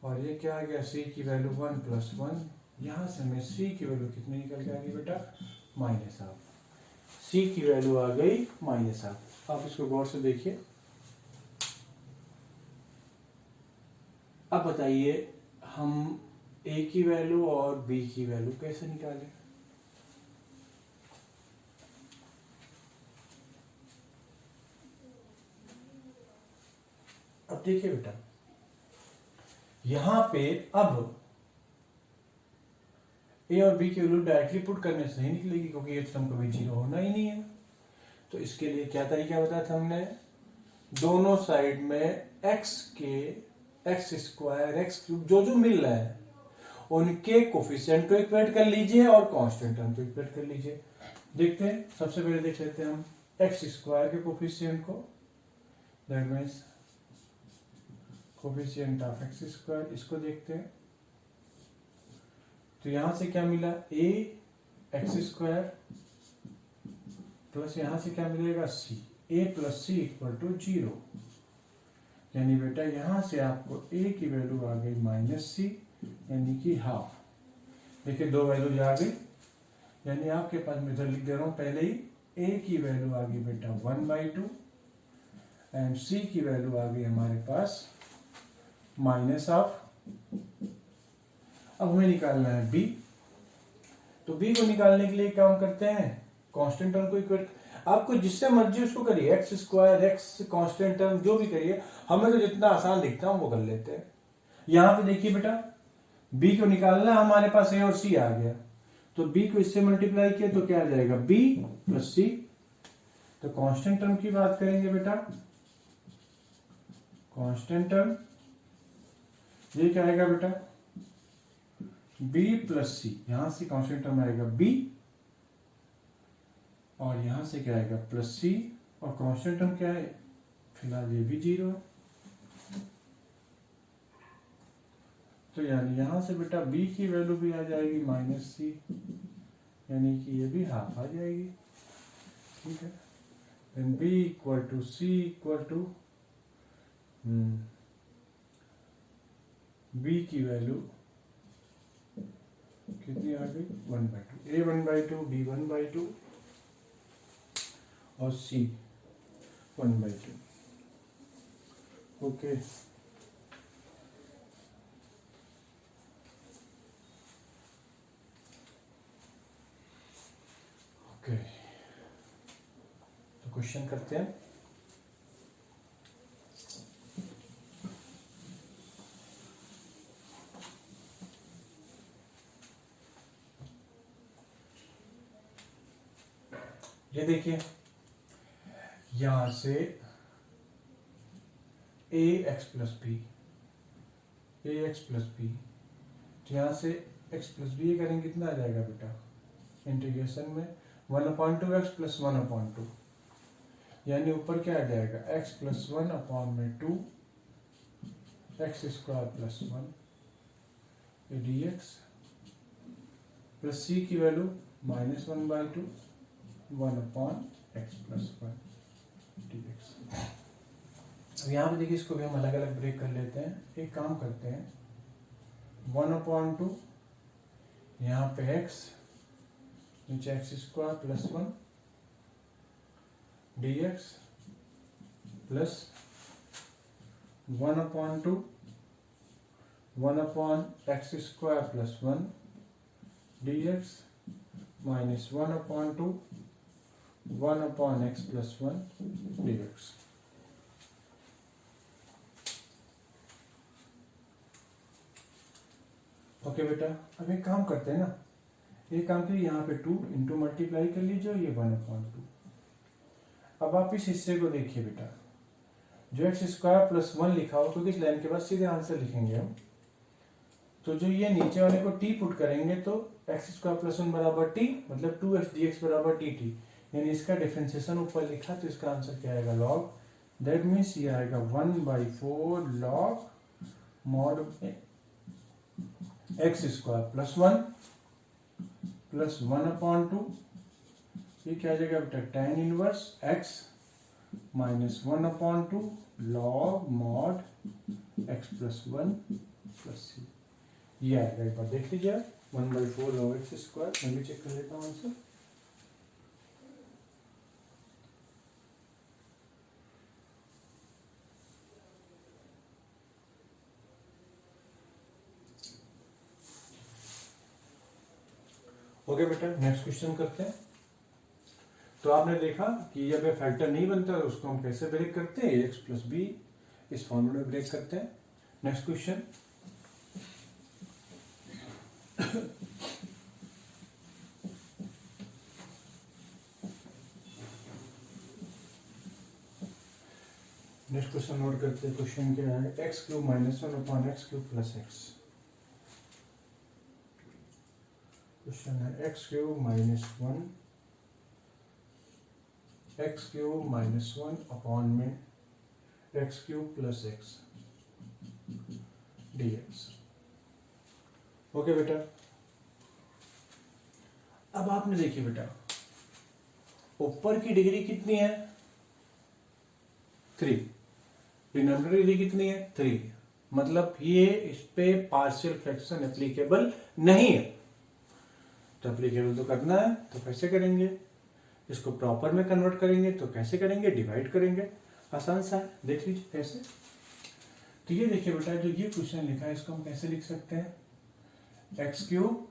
और ये क्या आ गया, c की वैल्यू 1 प्लस 1, यहाँ से हमें c की वैल्यू कितनी निकल के आ गई बेटा माइनस हाफ, सी की वैल्यू आ गई माइनस हाफ। आप इसको गौर से देखिए। अब बताइए हम ए की वैल्यू और बी की वैल्यू कैसे निकालें? अब देखिए बेटा, यहां पे अब ए और बी की वैल्यू डायरेक्टली पुट करने से नहीं निकलेगी, क्योंकि ये टर्म कभी जीरो होना ही नहीं है। तो इसके लिए क्या तरीका बताया था हमने? दोनों साइड में एक्स के एक्स स्क्वायर एक्स क्यूब जो जो मिल रहा है उनके कोफिशिएंट को इक्वेट कर लीजिए और कांस्टेंट टर्म को इक्वेट कर लीजिए। देखते हैं, सबसे पहले देख लेते हैं हम एक्स स्क्वायर के कोफिशिएंट को, that means coefficient of x square, इसको देखते हैं। तो यहां से क्या मिला? ए एक्स स्क्वायर प्लस यहां से क्या मिलेगा? सी, ए प्लस सी इक्वल टू 0। यानी बेटा यहां से आपको ए की वैल्यू आ गई माइनस सी, यानी कि हाफ। देखिए दो वैल्यू आ गई, यानी आपके पास मैं इधर लिख दे रहा हूं पहले ही, ए की वैल्यू आ गई बेटा 1/2 एंड सी की वैल्यू आ गई हमारे पास माइनस हाफ। अब हमें निकालना है बी। तो बी को निकालने के लिए काम करते हैं, कांस्टेंट टर्म को इक्वेट, आपको जिससे मर्जी उसको करिए, x square x constant term जो भी करिए, हमें तो जितना आसान दिखता है वो कर लेते हैं। यहां पे देखिए बेटा, बी को निकालना, हमारे पास ए और सी आ गया, तो बी को इससे मल्टीप्लाई किया तो क्या आ जाएगा? बी प्लस सी। तो कांस्टेंट टर्म की बात करेंगे बेटा, कांस्टेंट टर्म ये क्या आएगा बेटा? बी प्लस सी, यहां से कांस्टेंट टर्म आएगा बी और यहां से क्या आएगा? प्लस सी, और कांस्टेंट टर्म क्या है? फिलहाल ये भी 0 है। तो यानी यहां से बेटा बी की वैल्यू भी आ जाएगी माइनस सी, यानी कि ये भी हाफ आ जाएगी। ठीक है, then b equal to c equal to b की वैल्यू कितनी आ गई? 1/2, ए 1/2, बी 1/2 और सी 1/2। ओके, ओके, तो क्वेश्चन करते हैं। ये देखिए, यहां से a x plus b, a x plus b, तो यहां से एक्स प्लस बी करेंगे, कितना आ जाएगा बेटा? इंटीग्रेशन में 1/2 एक्स प्लस 1/2, यानी ऊपर क्या आ जाएगा? X plus 1/2 x square plus 1 d x plus c की वैल्यू -1/2 1/x प्लस 1 dx। अब यहाँ पे देखिए, इसको भी हम अलग अलग ब्रेक कर लेते हैं। एक काम करते हैं, 1/2 यहाँ पे x, नीचे x square plus 1 dx plus 1/2 1/x square plus 1 dx minus 1/2 1/x plus 1 dx। Okay बेटा, अब एक काम करते हैं ना, एक काम करिए, यहाँ पे 2 इंटू मल्टीप्लाई कर लीजिए, ये 1/2। अब आप इस हिस्से को देखिए बेटा, जो एक्स स्क्वायर प्लस 1 लिखा हो, क्योंकि इस लाइन के बाद सीधे आंसर लिखेंगे हम, तो जो ये नीचे वाले को t पुट करेंगे तो एक्स स्क्वायर प्लस 1 बराबर टी, मतलब 2x dx बराबर dt, यानी इसका डिफरेंशिएशन ऊपर लिखा, तो इसका आंसर क्या आएगा? लॉग। दैट मीन्स ये आएगा 1/4 log mod x square plus 1 plus 1/2, ये क्या आ जाएगा बेटा? tan inverse x minus 1/2 log mod x plus 1 plus c। ये आएगा, एक बार देख लीजिए, 1/4 लॉग एक्स स्क्वायर। मैं भी चेक कर लेता हूँ आंसर। ओके बेटा, नेक्स्ट क्वेश्चन करते हैं। तो आपने देखा कि जब ये फैक्टर नहीं बनता तो उसको हम कैसे ब्रेक करते हैं, एक्स प्लस बी इस फॉर्मूले में ब्रेक करते हैं। Next question, next question note करते हैं। क्वेश्चन क्या है, x cube minus one upon x cube plus x. Question है x cube minus one, x cube minus one upon में x cube plus x dx। Okay बेटा, अब आपने देखिए बेटा, ऊपर की डिग्री कितनी है 3, डिनोमिनेटर डिग्री कितनी है 3, मतलब ये इस पे पार्शियल फ्रैक्शन एप्लीकेबल नहीं है। तो एप्लीकेबल तो करना है तो कैसे करेंगे, इसको प्रॉपर में कन्वर्ट करेंगे तो कैसे करेंगे, डिवाइड करेंगे। आसान सा है, देख लीजिए कैसे। तो ये देखिए बेटा, जो ये क्वेश्चन लिखा है इसको हम कैसे लिख सकते हैं, x cube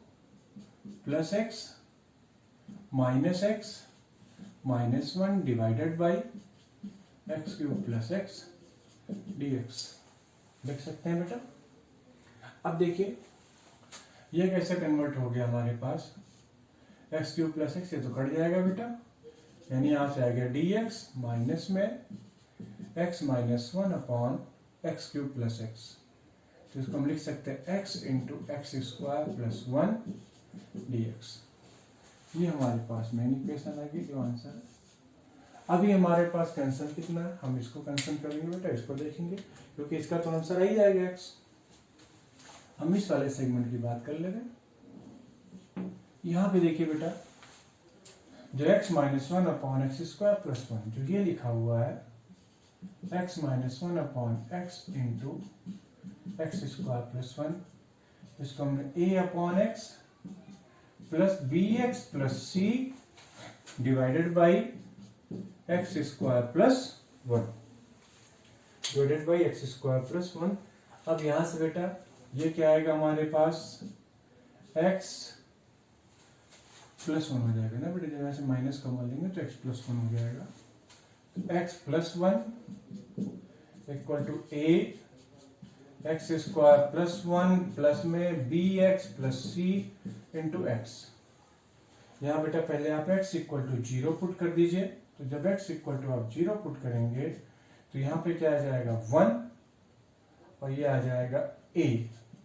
plus x minus one divided by x cube plus x dx लिख सकते हैं बेटा। अब देखिए ये कैसे कन्वर्ट हो गया हमारे पास, एक्स क्यूब प्लस एक्स ये तो कट जाएगा बेटा, यानी यहां से आ गया dx माइनस में x minus one upon x cube plus x. तो इसको हम लिख सकते हैं x into x square plus one dx। ये हमारे पास मेन इक्वेशन आ गई जो आंसर है। अभी हमारे पास कैंसल कितना है, हम इसको कैंसल करेंगे बेटा, इसको देखेंगे क्योंकि इसका तो आंसर आ ही जाएगा एक्स। हम इस वाले सेगमेंट की बात कर ले रहे हैं। यहां पे देखिए बेटा, जो x minus one upon x square plus one जो ये लिखा हुआ है, x minus one upon x into x square plus one, इसको हमने a upon x plus b x plus c divided by x square plus one, divided by x square plus one. अब यहां से बेटा ये क्या आएगा हमारे पास, एक्स प्लस वन हो जाएगा ना बेटा, जब यहां से माइनस कमा लेंगे तो एक्स प्लस वन हो जाएगा। तो x plus one equal to a x square plus one plus में b x plus c into x. यहाँ बेटा पहले आप x इक्वल टू 0 पुट कर दीजिए, तो जब x इक्वल टू आप 0 पुट करेंगे तो यहाँ पे क्या आ जाएगा 1 और ये आ जाएगा a,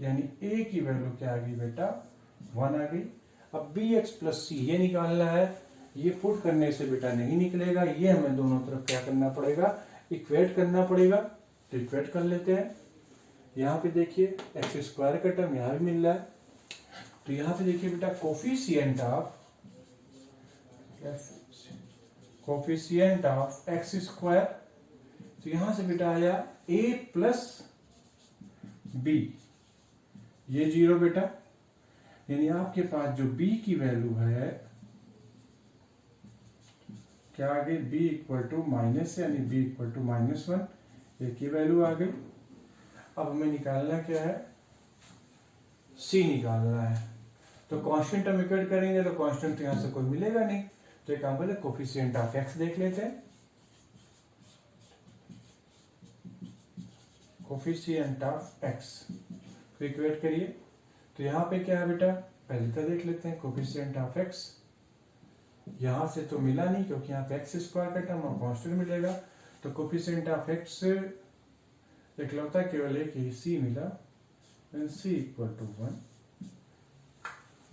यानी a की वैल्यू क्या आ गई बेटा 1 आ गई। अब bx प्लस सी ये निकालना है, ये पुट करने से बेटा नहीं निकलेगा, ये हमें दोनों तरफ क्या करना पड़ेगा, इक्वेट करना पड़ेगा। तो इक्वेट कर लेते हैं। यहाँ पे देखिए एक्स स्क्वायर का टर्म यहाँ भी मिल रहा है, तो यहाँ पे देखिए बेटा कोफिशिएंट ऑफ एक्स स्क्वायर, तो यहां से बेटा आया a प्लस बी, ये 0 बेटा, यानी आपके पास जो b की वैल्यू है क्या आ गई, b इक्वल टू माइनस, यानी b equal to minus one, एक ही वैल्यू आ गई। अब हमें निकालना क्या है, c निकालना है। तो कांस्टेंट हम इक्वेट करेंगे तो कांस्टेंट तो यहां से कोई मिलेगा नहीं, तो एक काम बोले कोफिशिएंट ऑफ एक्स देख लेते हैं। कोफिशिएंट ऑफ एक्स को इक्वेट करिए, तो यहाँ पे क्या है बेटा, पहले तो देख लेते हैं कोफिशिएंट ऑफ एक्स। यहां से तो मिला नहीं क्योंकि यहाँ पे एक्स स्क्वायर का टर्म और कांस्टेंट मिलेगा, तो कोफिशिएंट ऑफ एक्स इकलौता केवल एक ही सी मिला, सी इक्वल टू 1,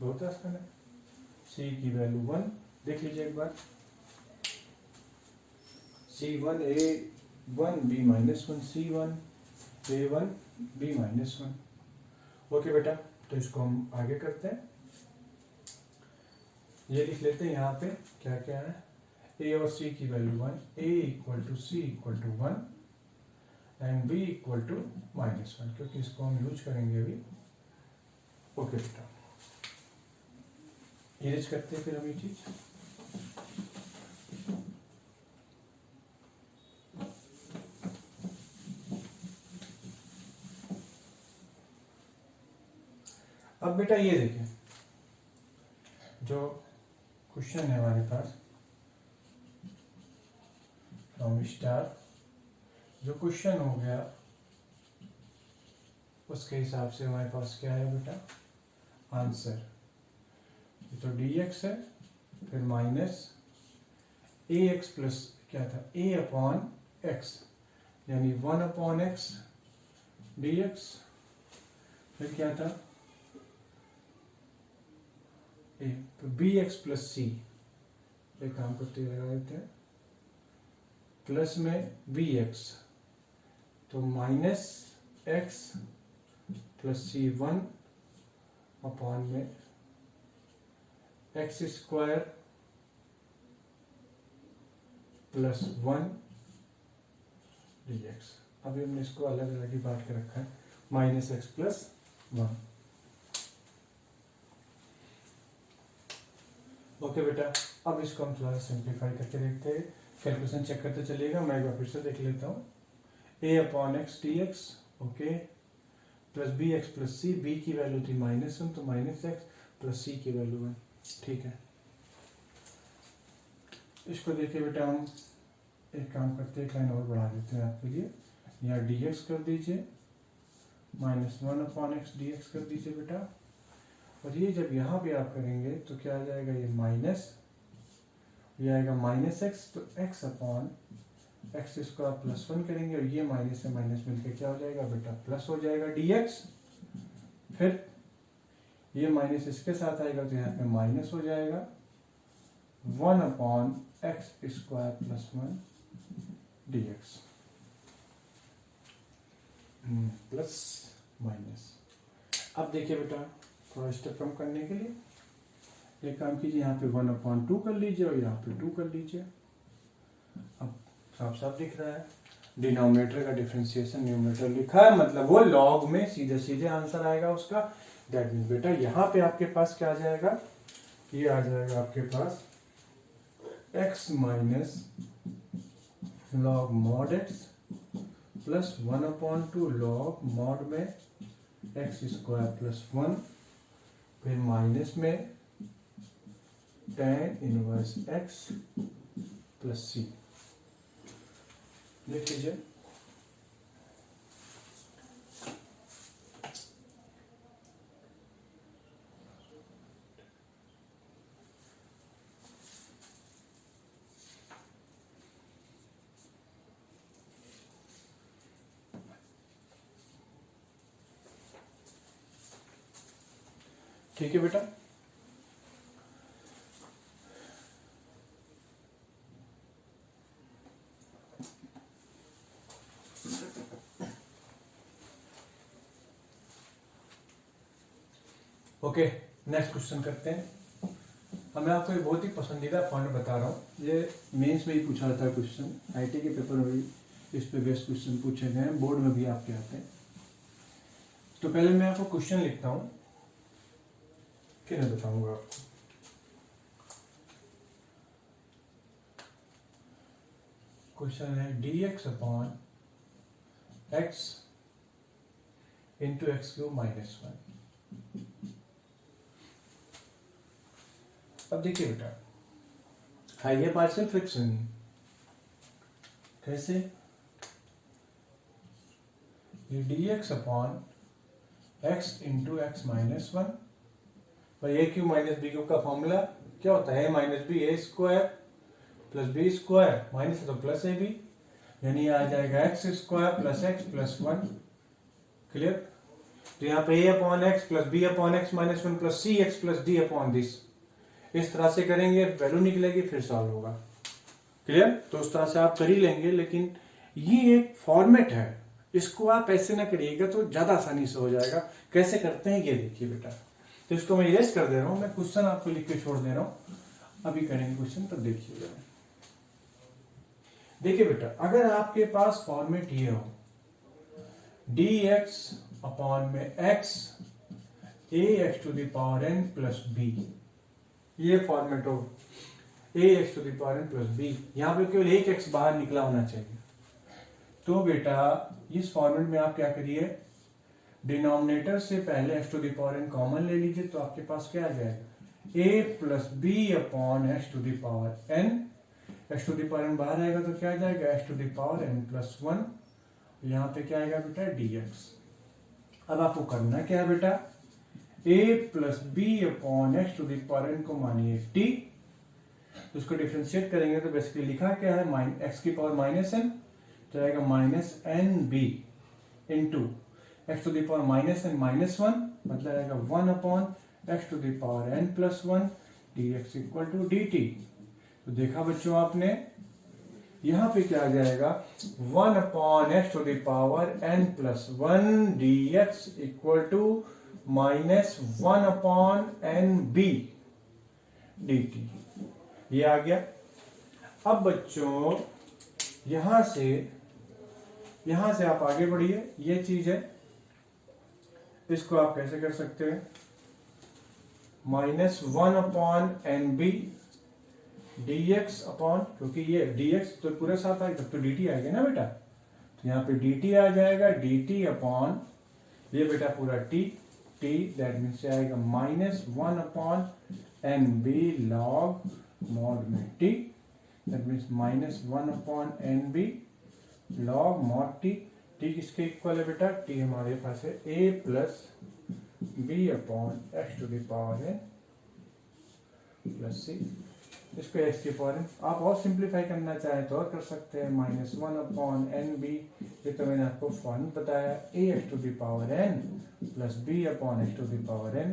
बहुत आसान है। सी की वैल्यू 1 देख लीजिए एक बार, C1 A1 B minus one, C1 A1 B minus one. Okay बेटा, तो इसको हम आगे करते हैं। ये लिख लेते हैं यहाँ पे क्या क्या है, A और C की value 1, A equal to C equal to 1 and B equal to minus one, क्योंकि इसको हम यूज करेंगे अभी। ओके बेटा, इरेज करते हैं फिर हम ये चीज। अब बेटा ये देखिए, जो क्वेश्चन है हमारे पास फ्रॉम स्टार, जो क्वेश्चन हो गया उसके हिसाब से हमारे पास क्या है बेटा आंसर। तो dx है, फिर माइनस ए एक्स प्लस क्या था a अपॉन एक्स, यानी 1 अपॉन एक्स dx, फिर क्या था ए, तो बी एक्स प्लस सी, एक काम करते लगा देते हैं, प्लस में बी एक्स, तो माइनस एक्स प्लस सी 1 अपॉन में एक्स स्क्वायर प्लस 1 dx। अभी हमने इसको अलग अलग ही बांट के रखा है, माइनस एक्स प्लस 1। ओके बेटा, अब इसको हम थोड़ा सिंप्लीफाई करके देखते हैं, कैलकुलेशन चेक करते चलिएगा। मैं एक बार फिर से देख लेता हूँ, a upon x d x, okay, plus b x plus c, b की वैल्यू थी -1 तो माइनस एक्स प्लस सी की वैल्यू 1, ठीक है। इसको देखिए बेटा, हम एक काम करते हैं, एक लाइन और बढ़ा देते हैं आपके लिए, यहाँ डी एक्स कर दीजिए, -1 अपॉन एक्स डी एक्स कर दीजिए बेटा, और ये जब यहाँ पे आप करेंगे तो क्या आ जाएगा, ये माइनस, ये आएगा माइनस एक्स, तो एक्स अपॉन एक्स इसको आप प्लस 1 करेंगे, और ये माइनस से माइनस मिलकर क्या हो जाएगा बेटा प्लस हो जाएगा dx, फिर ये माइनस इसके साथ आएगा तो यहाँ पे माइनस हो जाएगा 1 upon x square plus 1 dx, plus minus. अब देखिए बेटा, थोड़ा स्टेप कम करने के लिए एक काम कीजिए, यहाँ पे 1/2 कर लीजिए और यहाँ पे 2 कर लीजिए। अब साफ साफ दिख रहा है, डिनोमिनेटर का डिफरेंशिएशन न्यूमरेटर लिखा है, मतलब वो लॉग में सीधे सीधे आंसर आएगा उसका। दैट मीन्स बेटा यहाँ पे आपके पास क्या आ जाएगा, ये आ जाएगा आपके पास x minus log mod x plus 1/2 log mod में एक्स स्क्वायर प्लस 1, फिर माइनस में tan inverse x plus c। देख लीजिए, ठीक है बेटा। ओके, नेक्स्ट क्वेश्चन करते हैं। अब मैं आपको एक बहुत ही पसंदीदा पॉइंट बता रहा हूँ, ये मेंस में ही पूछा जाता है क्वेश्चन, आईटी के पेपर में भी इस पे बेस्ट क्वेश्चन पूछे गए हैं, बोर्ड में भी आपके आते हैं। तो पहले मैं आपको क्वेश्चन लिखता हूँ, फिर मैं बताऊंगा आपको। क्वेश्चन है dx upon x into x cube minus 1। अब देखिए बेटा, हाइयर पार्शियल फ्रैक्शन कैसे, ये dx upon x into x minus 1, भाई a cube minus b cube का फॉर्मूला क्या होता है, minus b a square plus b square, minus है तो प्लस ए बी, यानी आ जाएगा x square plus x plus 1। Clear. तो यहाँ पे a upon x plus B upon x minus 1 plus c x plus d upon this, इस तरह से करेंगे, वैल्यू निकलेगी, फिर सॉल्व होगा। क्लियर। तो उस तरह से आप कर ही लेंगे, लेकिन ये एक फॉर्मेट है, इसको आप ऐसे ना करिएगा तो ज्यादा आसानी से हो जाएगा। कैसे करते हैं ये देखिए बेटा, तो इसको मैं इरेज कर दे रहा हूं, मैं क्वेश्चन आपको लिख के छोड़ दे रहा हूं, अभी करेंगे क्वेश्चन तब देखिएगा। देखिए बेटा, अगर आपके पास फॉर्मेट ये हो dx अपॉन में x ax to the power n plus b, ये फॉर्मेट हो ax to the power n plus b, यहां पे केवल एक x बाहर निकला होना चाहिए। तो बेटा इस फॉर्मेट में आप क्या करिए, डिनोमिनेटर से पहले x to the power n common ले लीजिए, तो आपके पास क्या आ जाएगा, a plus B upon x to the power n। X to the power n बाहर आएगा तो क्या आ जाएगा, x to the power n plus 1। यहाँ पे क्या आएगा बेटा, dx। अब आपको करना क्या है बेटा, a plus B upon x to the power n को मानिए t, तो उसको डिफ्रेंशिएट करेंगे तो बेसिकली लिखा क्या है, एक्स की पावर माइनस n, तो आएगा minus n b into x to the power minus n minus 1, मतलब आएगा 1 upon x to the power n plus 1 dx equal to dt। तो देखा बच्चों आपने, यहां पे क्या आ जाएगा, 1 upon x to the power n plus 1 dx equal to minus 1 upon n b dt, ये आ गया। अब बच्चों यहां से आप आगे बढ़िए, ये चीज है, इसको आप कैसे कर सकते हैं, minus 1 upon n b d x upon, क्योंकि ये dx तो पूरे साथ आएगा तब तो dt आएगा ना बेटा, तो यहाँ पे dt आ जाएगा, dt अपॉन ये बेटा पूरा t दैट मीन्स आएगा minus 1 upon n b log mod में t, that means minus 1 upon n b log mod t। t किसके इक्वल है बेटा, t हमारे पास है a plus B upon x to the power n plus c. इसको x की power n, आप और सिंप्लीफाई करना चाहें तो और कर सकते हैं, माइनस 1 अपॉन एन बी, ये तो मैंने आपको फॉर्म बताया, a x to the power n plus b upon x to the power n।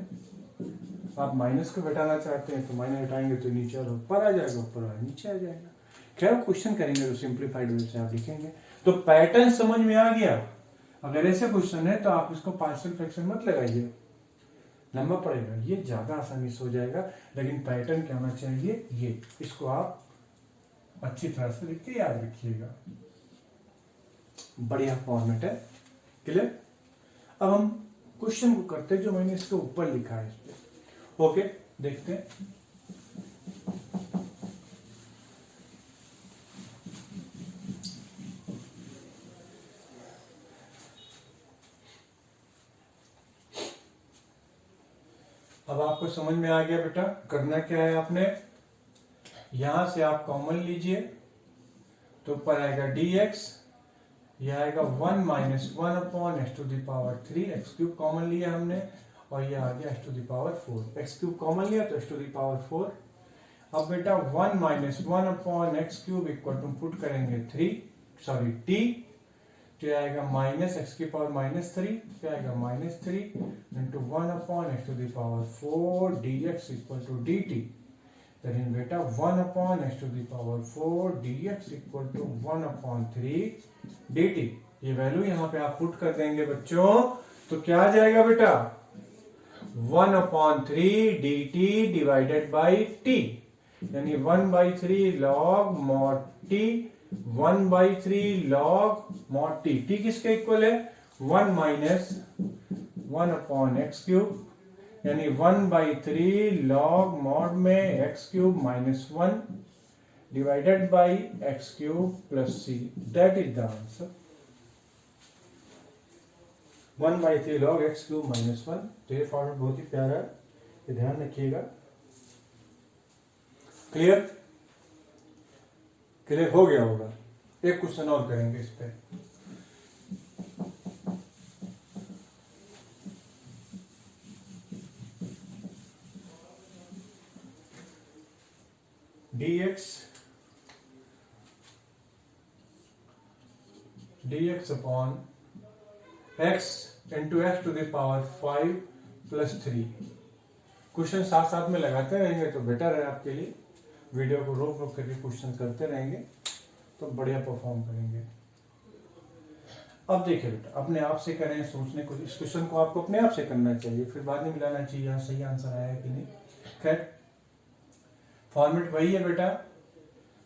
आप माइनस को घटाना चाहते हैं तो माइनस घटाएंगे तो नीचे और ऊपर आ जाएगा, ऊपर और नीचे आ जाएगा। क्या क्वेश्चन करेंगे तो सिंप्लीफाइड वे से आप लिखेंगे। तो पैटर्न समझ में आ गया। अगर ऐसे क्वेश्चन है तो आप इसको पार्शियल फ्रैक्शन मत लगाइए, लंबा पड़ेगा, ये ज्यादा आसानी से हो जाएगा। लेकिन पैटर्न क्या होना चाहिए, ये, इसको आप अच्छी तरह से लिख के याद रखिएगा। बढ़िया फॉर्मेट है, क्लियर। अब हम क्वेश्चन को करते हैं जो मैंने इसके ऊपर लिखा है, इस पे ओके देखते हैं। अब आपको समझ में आ गया बेटा, करना क्या है आपने, यहां से आप कॉमन लीजिए तो ऊपर आएगा dx, यह आएगा 1 minus 1 upon x to the power 3, x cube common लिया हमने, और ये आ गया x to the power 4, x cube common लिया तो एक्स टू द पावर 4। अब बेटा 1 minus 1 upon x cube equal to put करेंगे t, तो आएगा माइनस एक्स की पावर माइनस 3, क्या आएगा minus 3 into 1 upon x to the power 4 dx equal to dt। That बेटा 1 upon x to the power 4 dx equal to 1 upon 3 dt। ये value यहाँ पे आप पुट कर देंगे बच्चों, तो क्या आ जाएगा बेटा, 1 upon 3 dt divided by t, यानी 1/3 log mod t, 1/3 log mod t। t किसके इक्वल है, 1 माइनस 1 अपॉन एक्स क्यूब, यानी 1/3 लॉग मॉड में x cube minus 1 divided by x cube plus c, that is the answer. 1/3 log x cube minus 1। तो ये format बहुत ही प्यारा है, ये ध्यान रखिएगा। क्लियर हो गया होगा। एक क्वेश्चन और करेंगे इस पे। dx upon x into x to the power 5 plus 3। Question साथ साथ में लगाते रहेंगे तो बेटर है आपके लिए। वीडियो को रोक रोक करके क्वेश्चन करते रहेंगे तो बढ़िया परफॉर्म करेंगे। अब देखिए बेटा, अपने आप से करें, सोचने को, इस क्वेश्चन को आपको अपने आप से करना चाहिए, फिर बाद में मिलाना चाहिए यहाँ सही आंसर आया कि नहीं। खैर फॉर्मेट वही है बेटा।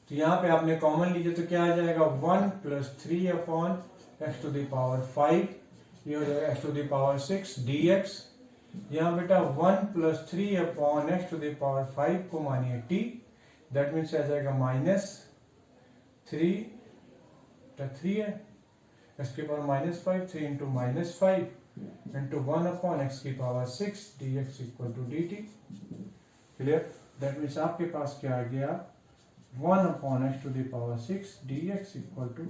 तो यहाँ पे आपने कॉमन लीजिए तो क्या आ जाएगा, 1 plus 3 upon x to the power 5, ये हो जाएगा x to the power 6 dx। यहाँ बेटा 1 plus 3 upon x to the power 5 को मानिए t, दैट मीन्स आ जाएगा माइनस 3 है, एक्स की power minus 5, 3 into minus 5 into 1 upon x की power 6 dx equal to dt। Clear? That means आपके पास क्या आ गया, 1/x⁻6 dx equal to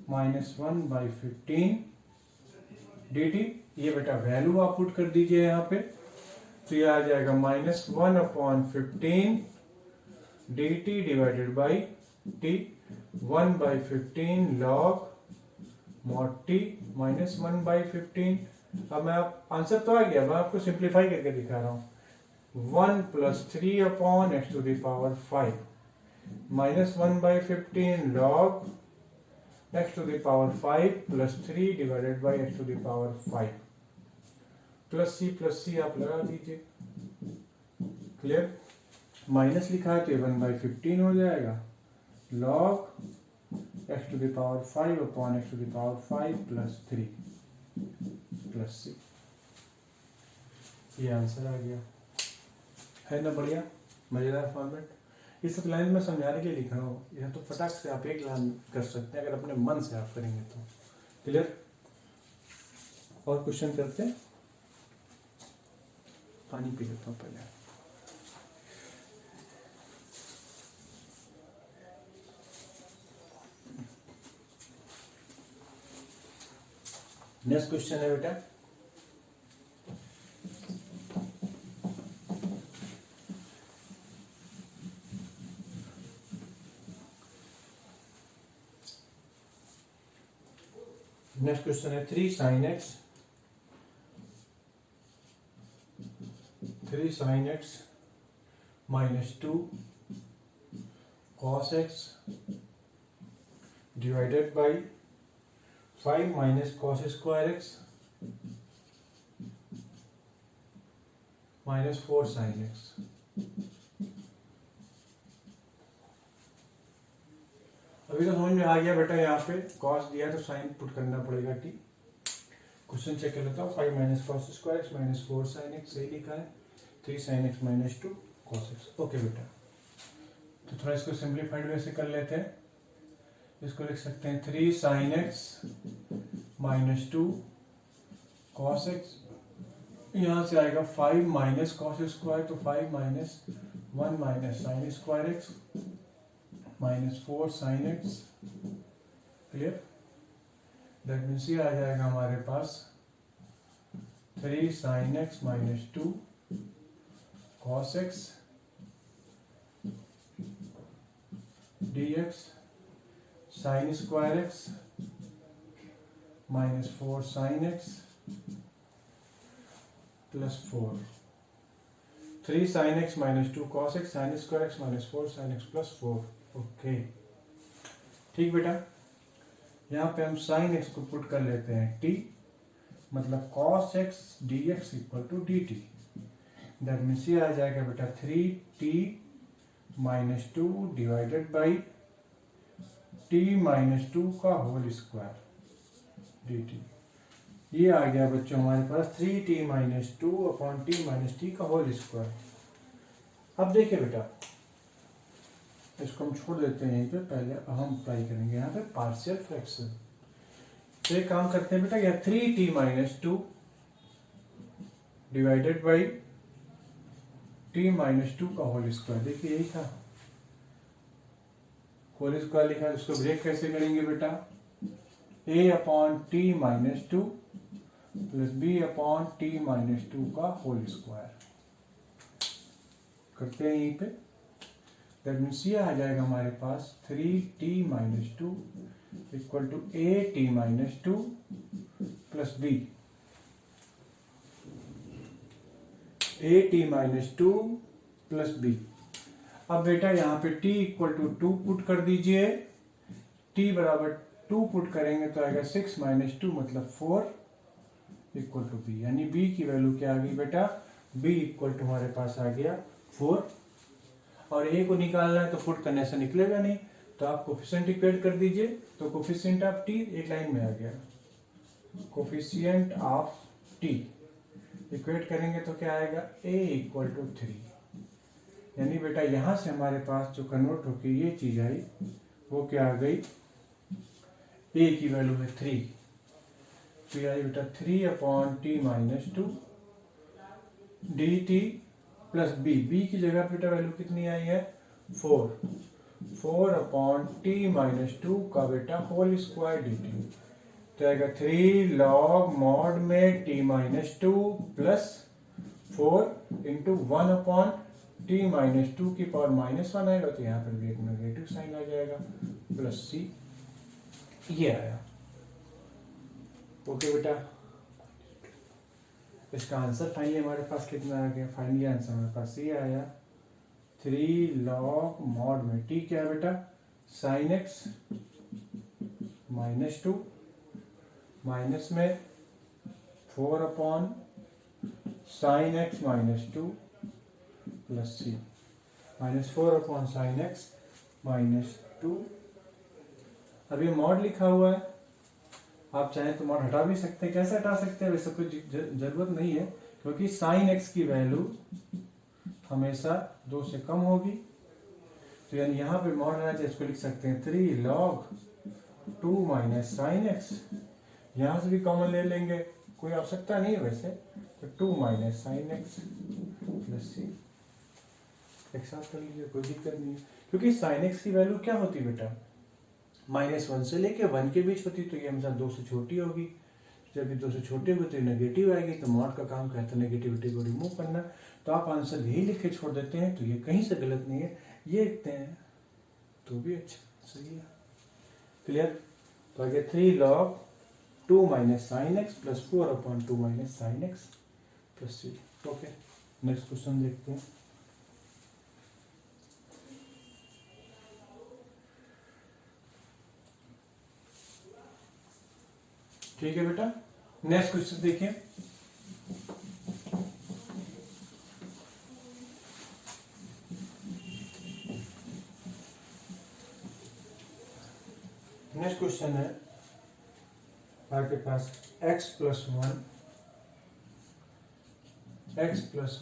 -1/15 dt। ये बेटा वैल्यू आप पुट कर दीजिए यहाँ पे, तो ये आ जाएगा -1/15 dt divided by t, 1/15 log mod t minus 1/15। अब मैं आप आंसर तो आ गया, मैं आपको सिंप्लीफाई करके दिखा रहा हूँ। 1 + 3/x⁵ minus 1/15 log x⁵ plus 3 divided by x⁵ plus c आप लगा दीजिए। क्लियर? माइनस लिखा है तो 1/15 हो जाएगा log x⁵ प्लस 3 प्लस सी। ये आंसर आ गया, है ना बढ़िया, मजेदार फॉर्मेट। ये सब लाइन में समझाने के लिए लिखा हूँ, यह तो फटाक से आप एक लाइन कर सकते हैं अगर अपने मन से आप करेंगे तो। क्लियर? और क्वेश्चन करते हैं, पानी पी लेता हूँ पहले। नेक्स्ट क्वेश्चन है बेटा, नेक्स्ट क्वेश्चन है 3 sin x minus 2 cos x divided by 5 minus cos square x minus 4 sin x। अभी तो समझ में आ गया बेटा, यहाँ पे cos दिया तो साइन पुट करना पड़ेगा t। क्वेश्चन चेक कर लेता हूँ, 5 minus cos square x minus 4 sin x सही लिखा है, 3 sin x minus 2 cos x। Okay बेटा, तो थोड़ा इसको सिंप्लीफाइड वे से कर लेते हैं। इसको लिख सकते हैं 3 sin x minus 2 cos x, यहाँ से आएगा 5 माइनस cos स्क्वायर, तो 5 minus 1 minus sin square x minus 4 sin x। Clear? That means ये आ जाएगा हमारे पास 3 sin x minus 2 cos x dx sin square x minus 4 sin x plus 4, 3 sin x minus 2 cos x sin square x minus 4 sin x plus 4। Okay ठीक बेटा, यहाँ पे हम sin x को पुट कर लेते हैं t, मतलब cos x dx equal to dt। That means ये आ जाएगा बेटा 3t minus 2 divided by t minus 2 का होल स्क्वायर dt। ये आ गया बच्चों हमारे पास 3t minus 2 upon t minus T का होल स्क्वायर। अब देखिए बेटा, इसको हम छोड़ देते हैं यहीं पे, पहले हम अप्लाई करेंगे यहाँ पे पार्शियल फ्रैक्शन। तो एक काम करते हैं बेटा, यह 3t minus 2 divided by t minus 2 का होल स्क्वायर। देखिए यही था, होल स्क्वायर लिखा है, इसको ब्रेक कैसे करेंगे बेटा, a upon t minus 2 plus b upon t minus 2 का होल स्क्वायर करते हैं यहीं पे। दैट मीन्स ये आ जाएगा हमारे पास 3t minus 2 equal to a t minus 2 plus b a t minus 2 plus b। अब बेटा यहाँ पे t इक्वल टू 2 पुट कर दीजिए, t बराबर 2 पुट करेंगे तो आएगा 6 माइनस 2 मतलब 4 इक्वल टू b, यानी b की वैल्यू क्या आ गई बेटा, b इक्वल टू हमारे पास आ गया 4। और a को निकालना है तो पुट करने से निकलेगा नहीं, तो आप कोफिशिएंट इक्वेट कर दीजिए, तो कोफिशिएंट ऑफ t एक लाइन में आ गया, कोफिशिएंट ऑफ t इक्वेट करेंगे तो क्या आएगा, a इक्वल टू 3। यानी बेटा यहां से हमारे पास जो कन्वर्ट होकर ये चीज आई वो क्या आ गई, a की वैल्यू है 3, तो ये आई बेटा 3 upon t minus 2 dt plus b की जगह बेटा वैल्यू कितनी आई है 4 अपॉन टी माइनस 2 का बेटा होल स्क्वायर डी टी। तो आएगा 3 लॉग मॉड में T minus 2 plus 4 into 1 upon t minus 2 की पावर -1 आएगा, तो यहाँ पर भी एक नेगेटिव साइन आ जाएगा प्लस सी, ये आया। ओके बेटा, इसका आंसर फाइनली हमारे पास कितना आ गया? फाइनली आंसर हमारे पास ये आया 3 लॉग मॉड में टी क्या है बेटा साइन एक्स -2 माइनस में 4 अपॉन साइन एक्स -2 प्लस सी, -4 अपॉन साइन एक्स -2। अब ये मॉड लिखा हुआ है, आप चाहें तो मॉड हटा भी सकते हैं। कैसे हटा सकते हैं? वैसे कोई जरूरत नहीं है, क्योंकि साइन एक्स की वैल्यू हमेशा 2 से कम होगी। तो यानी यहाँ पे मॉड रहना चाहिए, इसको लिख सकते हैं 3 लॉग 2 माइनस साइन एक्स। यहाँ से भी कॉमन ले लेंगे, कोई आवश्यकता नहीं है वैसे, तो 2 माइनस साइन एक्स प्लस सी। एक साथ कर लीजिए, कोई दिक्कत नहीं है, क्योंकि साइन एक्स की वैल्यू क्या होती है बेटा -1 से लेके 1 के बीच होती, तो ये हमेशा 2 से छोटी होगी। जब भी 2 से छोटी होगी तो नेगेटिव आएगी, तो मॉड का काम कहता है नेगेटिविटी को रिमूव करना। तो आप आंसर यही लिख के छोड़ देते हैं, तो ये कहीं से गलत नहीं है, ये लिखते हैं तो भी अच्छा सही है। क्लियर? तो आगे 3 log 2 minus sine x plus 4 upon 2 minus sine x plus c. Okay, next question देखते हैं। ठीक है बेटा, नेक्स्ट क्वेश्चन देखिए। नेक्स्ट क्वेश्चन है आपके पास x plus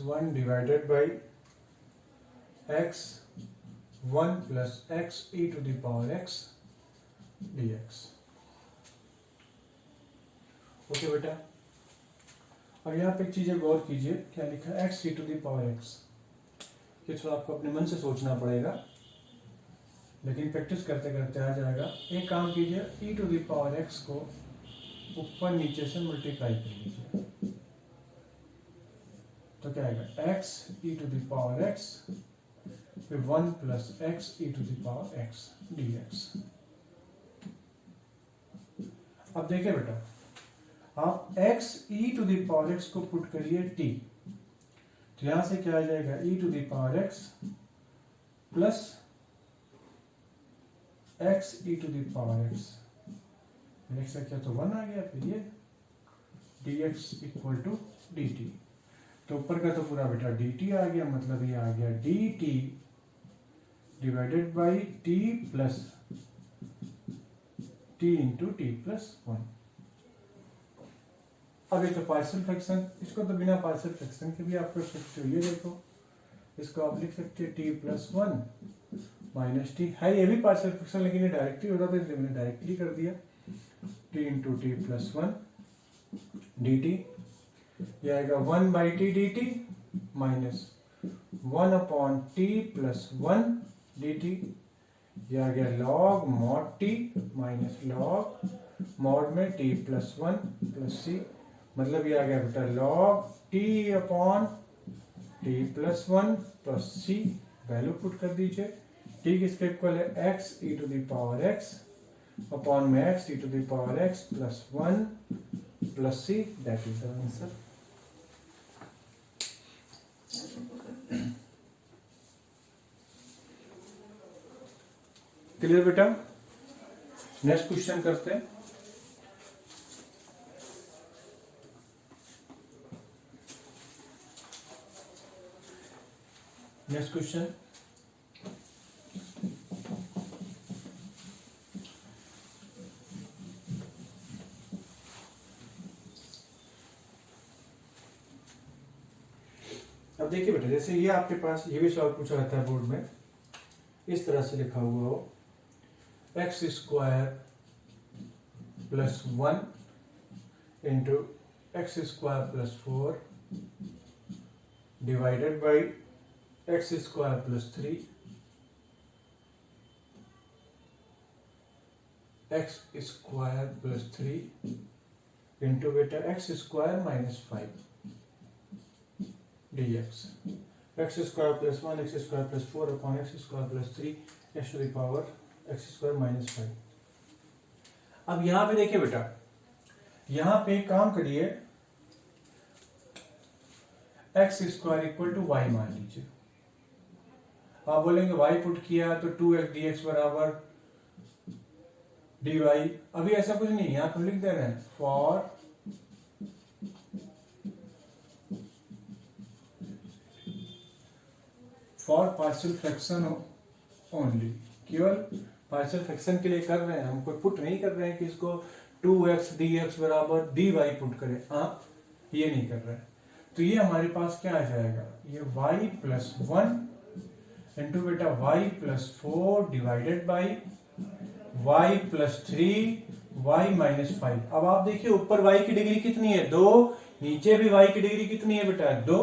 1 divided by x 1 plus x e to the power x dx। Okay बेटा, अब यहाँ पे एक चीज गौर कीजिए, क्या लिखा है x e to the power x। ये थोड़ा आपको अपने मन से सोचना पड़ेगा, लेकिन प्रैक्टिस करते करते आ जाएगा। एक काम कीजिए, e to the power x को ऊपर नीचे से मल्टीप्लाई कर लीजिए, तो क्या आएगा x e to the power x फिर 1 plus x e to the power x dx। अब देखिए बेटा, आप x e to the power x को पुट करिए t, तो यहां से क्या आ जाएगा e to the power x plus x e to the power x। x का क्या तो 1 आ गया, फिर ये dx इक्वल टू dt। तो ऊपर का तो पूरा बेटा dt आ गया, मतलब ये आ गया dt divided by t plus t into t plus 1। अब ये तो पार्शियल फ्रैक्शन, इसको तो बिना पार्शियल फ्रैक्शन के भी आप कर सकते हो। ये देखो, इसको आप लिख सकते हैं t प्लस 1 माइनस टी, है ये भी पार्शियल फ्रैक्शन, लेकिन ये डायरेक्टली होता था इसलिए मैंने डायरेक्टली कर दिया, t into t plus 1 d t. ये आएगा 1 by t d t minus 1 upon t plus 1 d t. ये आ गया log mod t minus log mod में टी प्लस 1 प्लस सी, मतलब ये आ गया बेटा log t upon t plus 1 plus c. Value put कर दीजिए, टी किसके इक्वल है x e to the power x upon में x e to the power x plus 1 plus c, that is the answer. Clear बेटा? Next question करते हैं। Next question, अब देखिए बेटा, जैसे ये आपके पास ये भी सवाल पूछा रहता है बोर्ड में, इस तरह से लिखा हुआ हो x square plus 1 into x square plus 4 divided by x square plus 3 x square plus 3 into बेटा x square minus 5 dx x square plus 1 x square plus 4 upon x square plus 3 x to the power x square minus 5। अब यहां पे देखिए बेटा, यहां पे काम करिए, x square equal to y मान लीजिए। आप बोलेंगे वाई पुट किया तो 2x dx बराबर dy। अभी ऐसा कुछ नहीं, यहां पर लिख दे रहे हैं फॉर पार्शियल फ्रैक्शन ओनली, केवल पार्शियल फ्रैक्शन के लिए कर रहे हैं, हम कोई पुट नहीं कर रहे हैं कि इसको 2x dx बराबर dy पुट करें, आप ये नहीं कर रहे हैं। तो ये हमारे पास क्या आ जाएगा, ये y प्लस 1 इंटू बेटा y plus 4 divided by y plus 3 y minus 5। अब आप देखिए ऊपर y की डिग्री कितनी है, 2, नीचे भी y की डिग्री कितनी है बेटा, 2।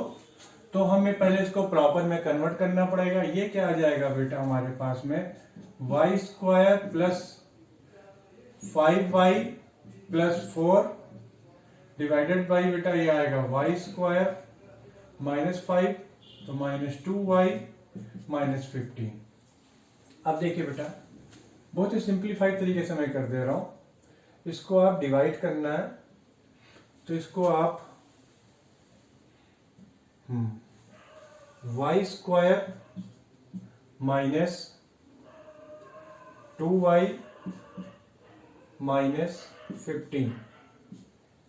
तो हमें पहले इसको प्रॉपर में कन्वर्ट करना पड़ेगा। ये क्या आ जाएगा बेटा हमारे पास में, y square plus 5y plus 4 divided by बेटा ये आएगा y स्क्वायर माइनस 5 तो माइनस 2y माइनस 15। अब देखिए बेटा, बहुत ही सिंप्लीफाइड तरीके से मैं कर दे रहा हूं। इसको आप डिवाइड करना है तो इसको आप y square minus 2y minus 15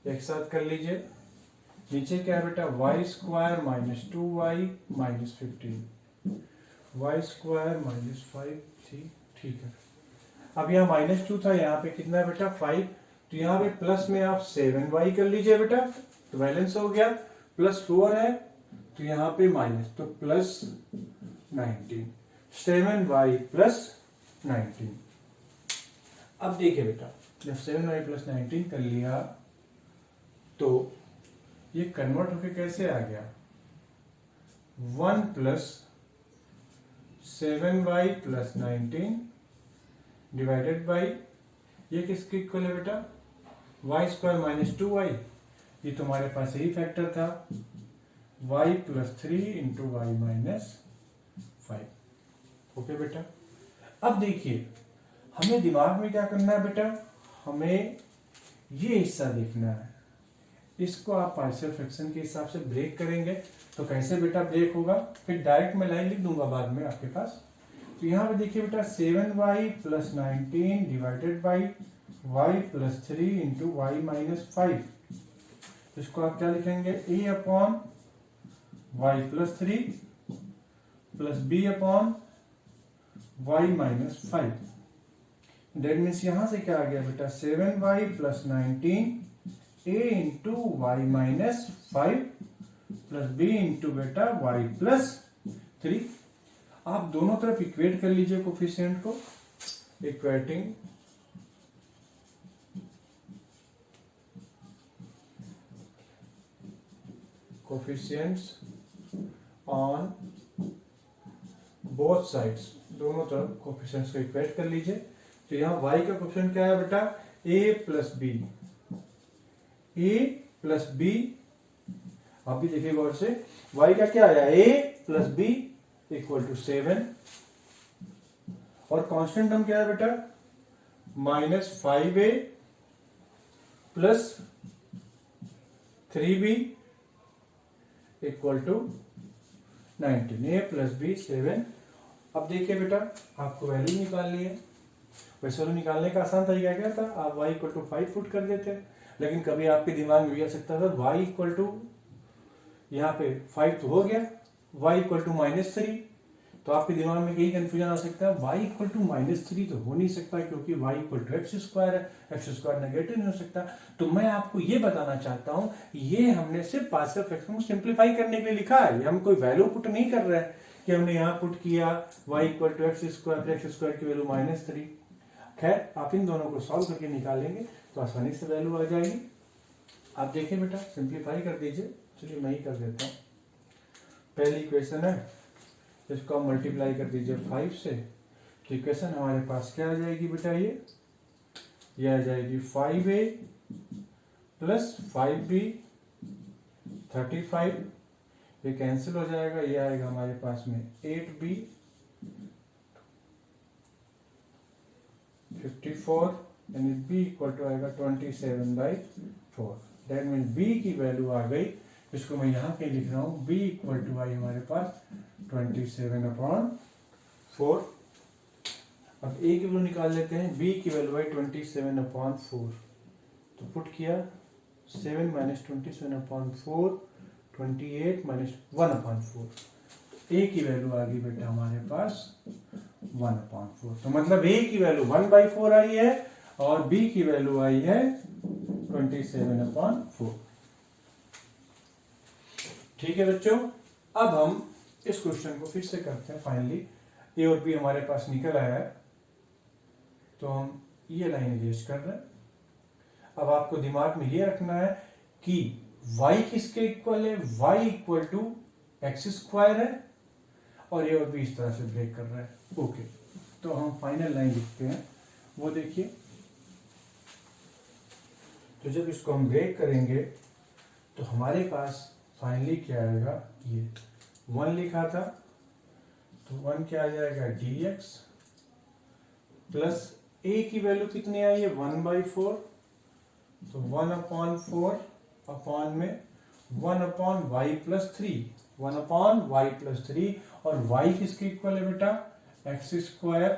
एक साथ कर लीजिए। नीचे क्या है बेटा, y square minus 2y minus 15, y square minus 5, ठीक है। अब यहाँ माइनस 2 था, यहाँ पे कितना है बेटा 5, तो यहाँ पे प्लस में आप 7y कर लीजिए बेटा, तो बैलेंस हो गया। प्लस 4 है तो यहाँ पे माइनस, तो प्लस 19, 7y प्लस 19। अब देखिए बेटा, जब 7y प्लस 19 कर लिया तो ये कन्वर्ट होके कैसे आ गया, 1 plus 7y plus 19 divided by ये किसके इक्वल है बेटा, y स्क्वायर माइनस 2y, ये तुम्हारे पास यही फैक्टर था, y plus 3 into y minus 5। Okay बेटा, अब देखिए हमें दिमाग में क्या करना है बेटा, हमें ये हिस्सा देखना है। इसको आप पार्शियल फ्रैक्शन के हिसाब से ब्रेक करेंगे तो कैसे बेटा ब्रेक होगा, फिर डायरेक्ट मैं लाइन लिख दूंगा बाद में आपके पास। तो यहाँ पे देखिए बेटा 7y plus 19 divided by y plus 3 into y minus 5। इसको आप क्या लिखेंगे, a upon y plus 3 plus b upon y minus 5। That means यहां से क्या आ गया बेटा, 7y plus 19 a into y minus 5 plus b into बेटा y प्लस 3। आप दोनों तरफ इक्वेट कर लीजिए कोफिशिएंट को, equating coefficients on both sides, दोनों तरफ कोफिशिएंट्स को इक्वेट कर लीजिए। तो यहाँ y का कोफिशिएंट क्या है बेटा, a plus b, a plus b. आप भी देखिए गौर से, y का क्या आया, a plus b equal to 7, और कांस्टेंट टर्म क्या है बेटा, minus 5a plus 3b equal to 19, a plus b 7। अब देखिए बेटा, आपको वैल्यू निकालनी है। वैसे वैल्यू निकालने का आसान तरीका क्या था, आप y इक्वल टू 5 पुट कर देते, लेकिन कभी आपके दिमाग में भी आ सकता था y इक्वल टू, यहाँ पे 5 तो हो गया, y इक्वल टू माइनस 3, तो आपके दिमाग में यही कंफ्यूजन आ सकता है, y इक्वल टू माइनस 3 तो हो नहीं सकता क्योंकि y equal to x square है, एक्स स्क्वायर नेगेटिव नहीं हो सकता। तो मैं आपको ये बताना चाहता हूं, ये हमने सिर्फ पार्शियल फ्रैक्शन को सिंप्लीफाई करने के लिए लिखा है, हम कोई वैल्यू पुट नहीं कर रहे हैं कि हमने यहाँ पुट किया y equal to x square की वैल्यू माइनस 3। खैर, आप इन दोनों को सॉल्व करके निकालेंगे तो आसानी से वैल्यू आ जाएगी। आप देखिए बेटा, सिंप्लीफाई कर दीजिए, चलिए मैं ही कर देता हूँ। पहली इक्वेशन है, इसको आप मल्टीप्लाई कर दीजिए 5 से, तो इक्वेशन हमारे पास क्या आ जाएगी बेटा, ये आ जाएगी 5a प्लस 5b 35, ये कैंसिल हो जाएगा, ये आएगा हमारे पास में 8b 54 यानी b इक्वल टू आएगा 27/4। दैट मीन b की वैल्यू आ गई, इसको मैं यहाँ पे लिख रहा हूँ, b इक्वल टू आई हमारे पास 27/4। अब a की वैल्यू निकाल लेते हैं, b की वैल्यू आई 27/4, तो पुट किया 7 माइनस 27/4 28 माइनस 1/4, a की वैल्यू आ गई बेटा हमारे पास 1/4। तो मतलब a की वैल्यू 1/4 आई है और b की वैल्यू आई है 27/4। ठीक है बच्चों, अब हम इस क्वेश्चन को फिर से करते हैं। फाइनली a और b हमारे पास निकल आया है, तो हम ये लाइन इरेज कर रहे हैं। अब आपको दिमाग में ये रखना है कि y किसके इक्वल है, y equal to x square है, और a और b इस तरह से ब्रेक कर रहा है। ओके, तो हम फाइनल लाइन लिखते हैं, वो देखिए। तो जब इसको हम ब्रेक करेंगे तो हमारे पास फाइनली क्या आएगा, ये 1 लिखा था, तो 1 क्या आ जाएगा dx प्लस a की वैल्यू कितनी आई है 1/4, तो 1/4 अपॉन में 1/y+3, 1/y+3, और y किसके इक्वल है बेटा, एक्स स्क्वायर,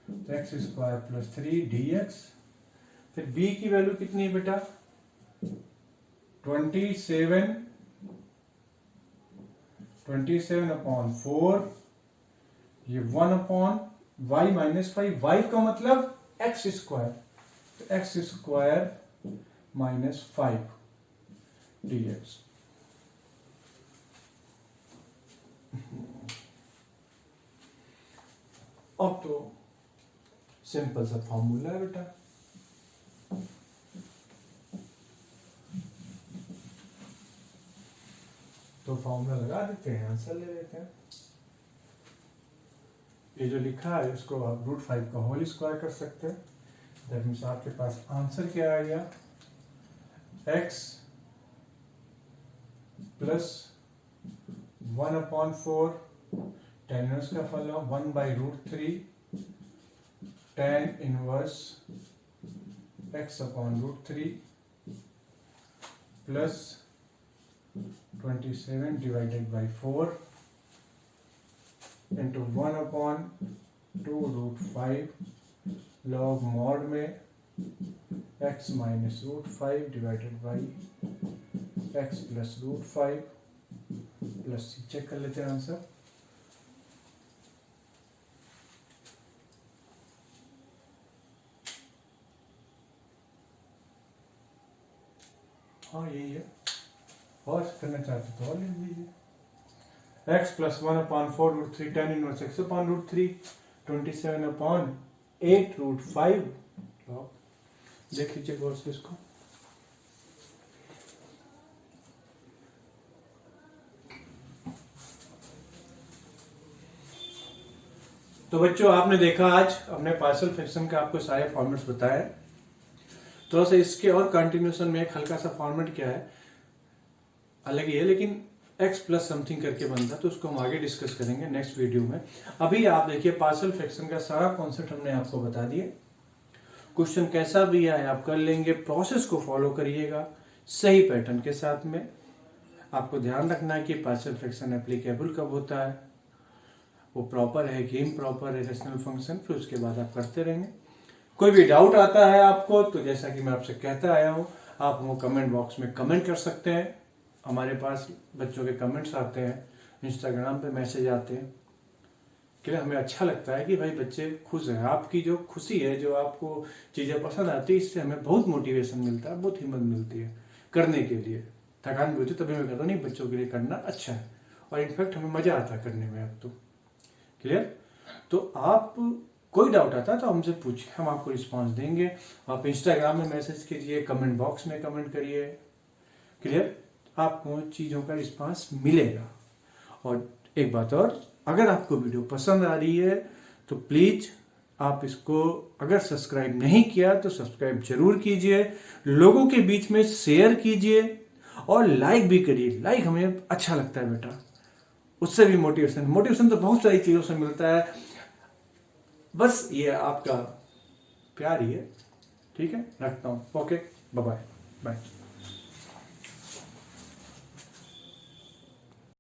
तो एक्स स्क्वायर प्लस 3 dx। फिर b की वैल्यू कितनी है बेटा 27/4, ये 1/y-5, y का मतलब एक्स स्क्वायर, तो एक्स स्क्वायर माइनस 5 dx। अब तो सिंपल सा फॉर्मूला है बेटा, तो फॉर्मूला लगा देते हैं, आंसर ले लेते हैं। ये जो लिखा है इसको आप √5 का होल स्क्वायर कर सकते हैं। दैट मीन्स आपके पास आंसर क्या आ गया, x प्लस 1/4 tan इनवर्स का formula 1/√3 tan inverse x/√3 plus 27 divided by 4 into 1/2√5 log mod में x minus √5 divided by x plus √5 plus c। Check कर लेते हैं आंसर। हाँ यही है, और करना चाहते तो और लिख लीजिए, x plus 1/4√3 tan inverse x/√3 27/8√5। देख लीजिए गौर से इसको। तो बच्चों आपने देखा, आज हमने पार्शियल फ्रैक्शन के आपको सारे फॉर्मेट्स बताए। थोड़ा सा इसके और कंटिन्यूशन में एक हल्का सा फॉर्मेट क्या है, अलग ही है, लेकिन x प्लस समथिंग करके बनता है, तो उसको हम आगे डिस्कस करेंगे नेक्स्ट वीडियो में। अभी आप देखिए पार्शियल फ्रैक्शन का सारा कॉन्सेप्ट हमने आपको बता दिया। क्वेश्चन कैसा भी आए आप कर लेंगे, प्रोसेस को फॉलो करिएगा सही पैटर्न के साथ में। आपको ध्यान रखना है कि पार्शियल फ्रैक्शन एप्लीकेबल कब होता है, वो प्रॉपर है कि इम्प्रॉपर है रेशनल फंक्शन, फिर उसके बाद आप करते रहेंगे। कोई भी डाउट आता है आपको तो जैसा कि मैं आपसे कहता आया हूँ, आप वो कमेंट बॉक्स में कमेंट कर सकते हैं। हमारे पास बच्चों के कमेंट्स आते हैं, इंस्टाग्राम पे मैसेज आते हैं, कि हमें अच्छा लगता है कि भाई बच्चे खुश हैं। आपकी जो खुशी है, जो आपको चीज़ें पसंद आती है, इससे हमें बहुत मोटिवेशन मिलता है, बहुत हिम्मत मिलती है करने के लिए। थकान भी होती है तभी मैं कहता हूँ नहीं, बच्चों के लिए करना अच्छा है, और इनफैक्ट हमें मज़ा आता है करने में। अब तो क्लियर। तो आप कोई डाउट आता है तो हमसे पूछिए, हम आपको रिस्पांस देंगे। आप इंस्टाग्राम में मैसेज कीजिए, कमेंट बॉक्स में कमेंट करिए। क्लियर, आपको चीज़ों का रिस्पांस मिलेगा। और एक बात और, अगर आपको वीडियो पसंद आ रही है तो प्लीज़ आप इसको अगर सब्सक्राइब नहीं किया तो सब्सक्राइब जरूर कीजिए, लोगों के बीच में शेयर कीजिए और लाइक भी करिए। लाइक हमें अच्छा लगता है बेटा, उससे भी मोटिवेशन तो बहुत सारी चीज़ों से मिलता है, बस ये आपका प्यार ही है। ठीक है, रखता हूँ। Okay, bye bye.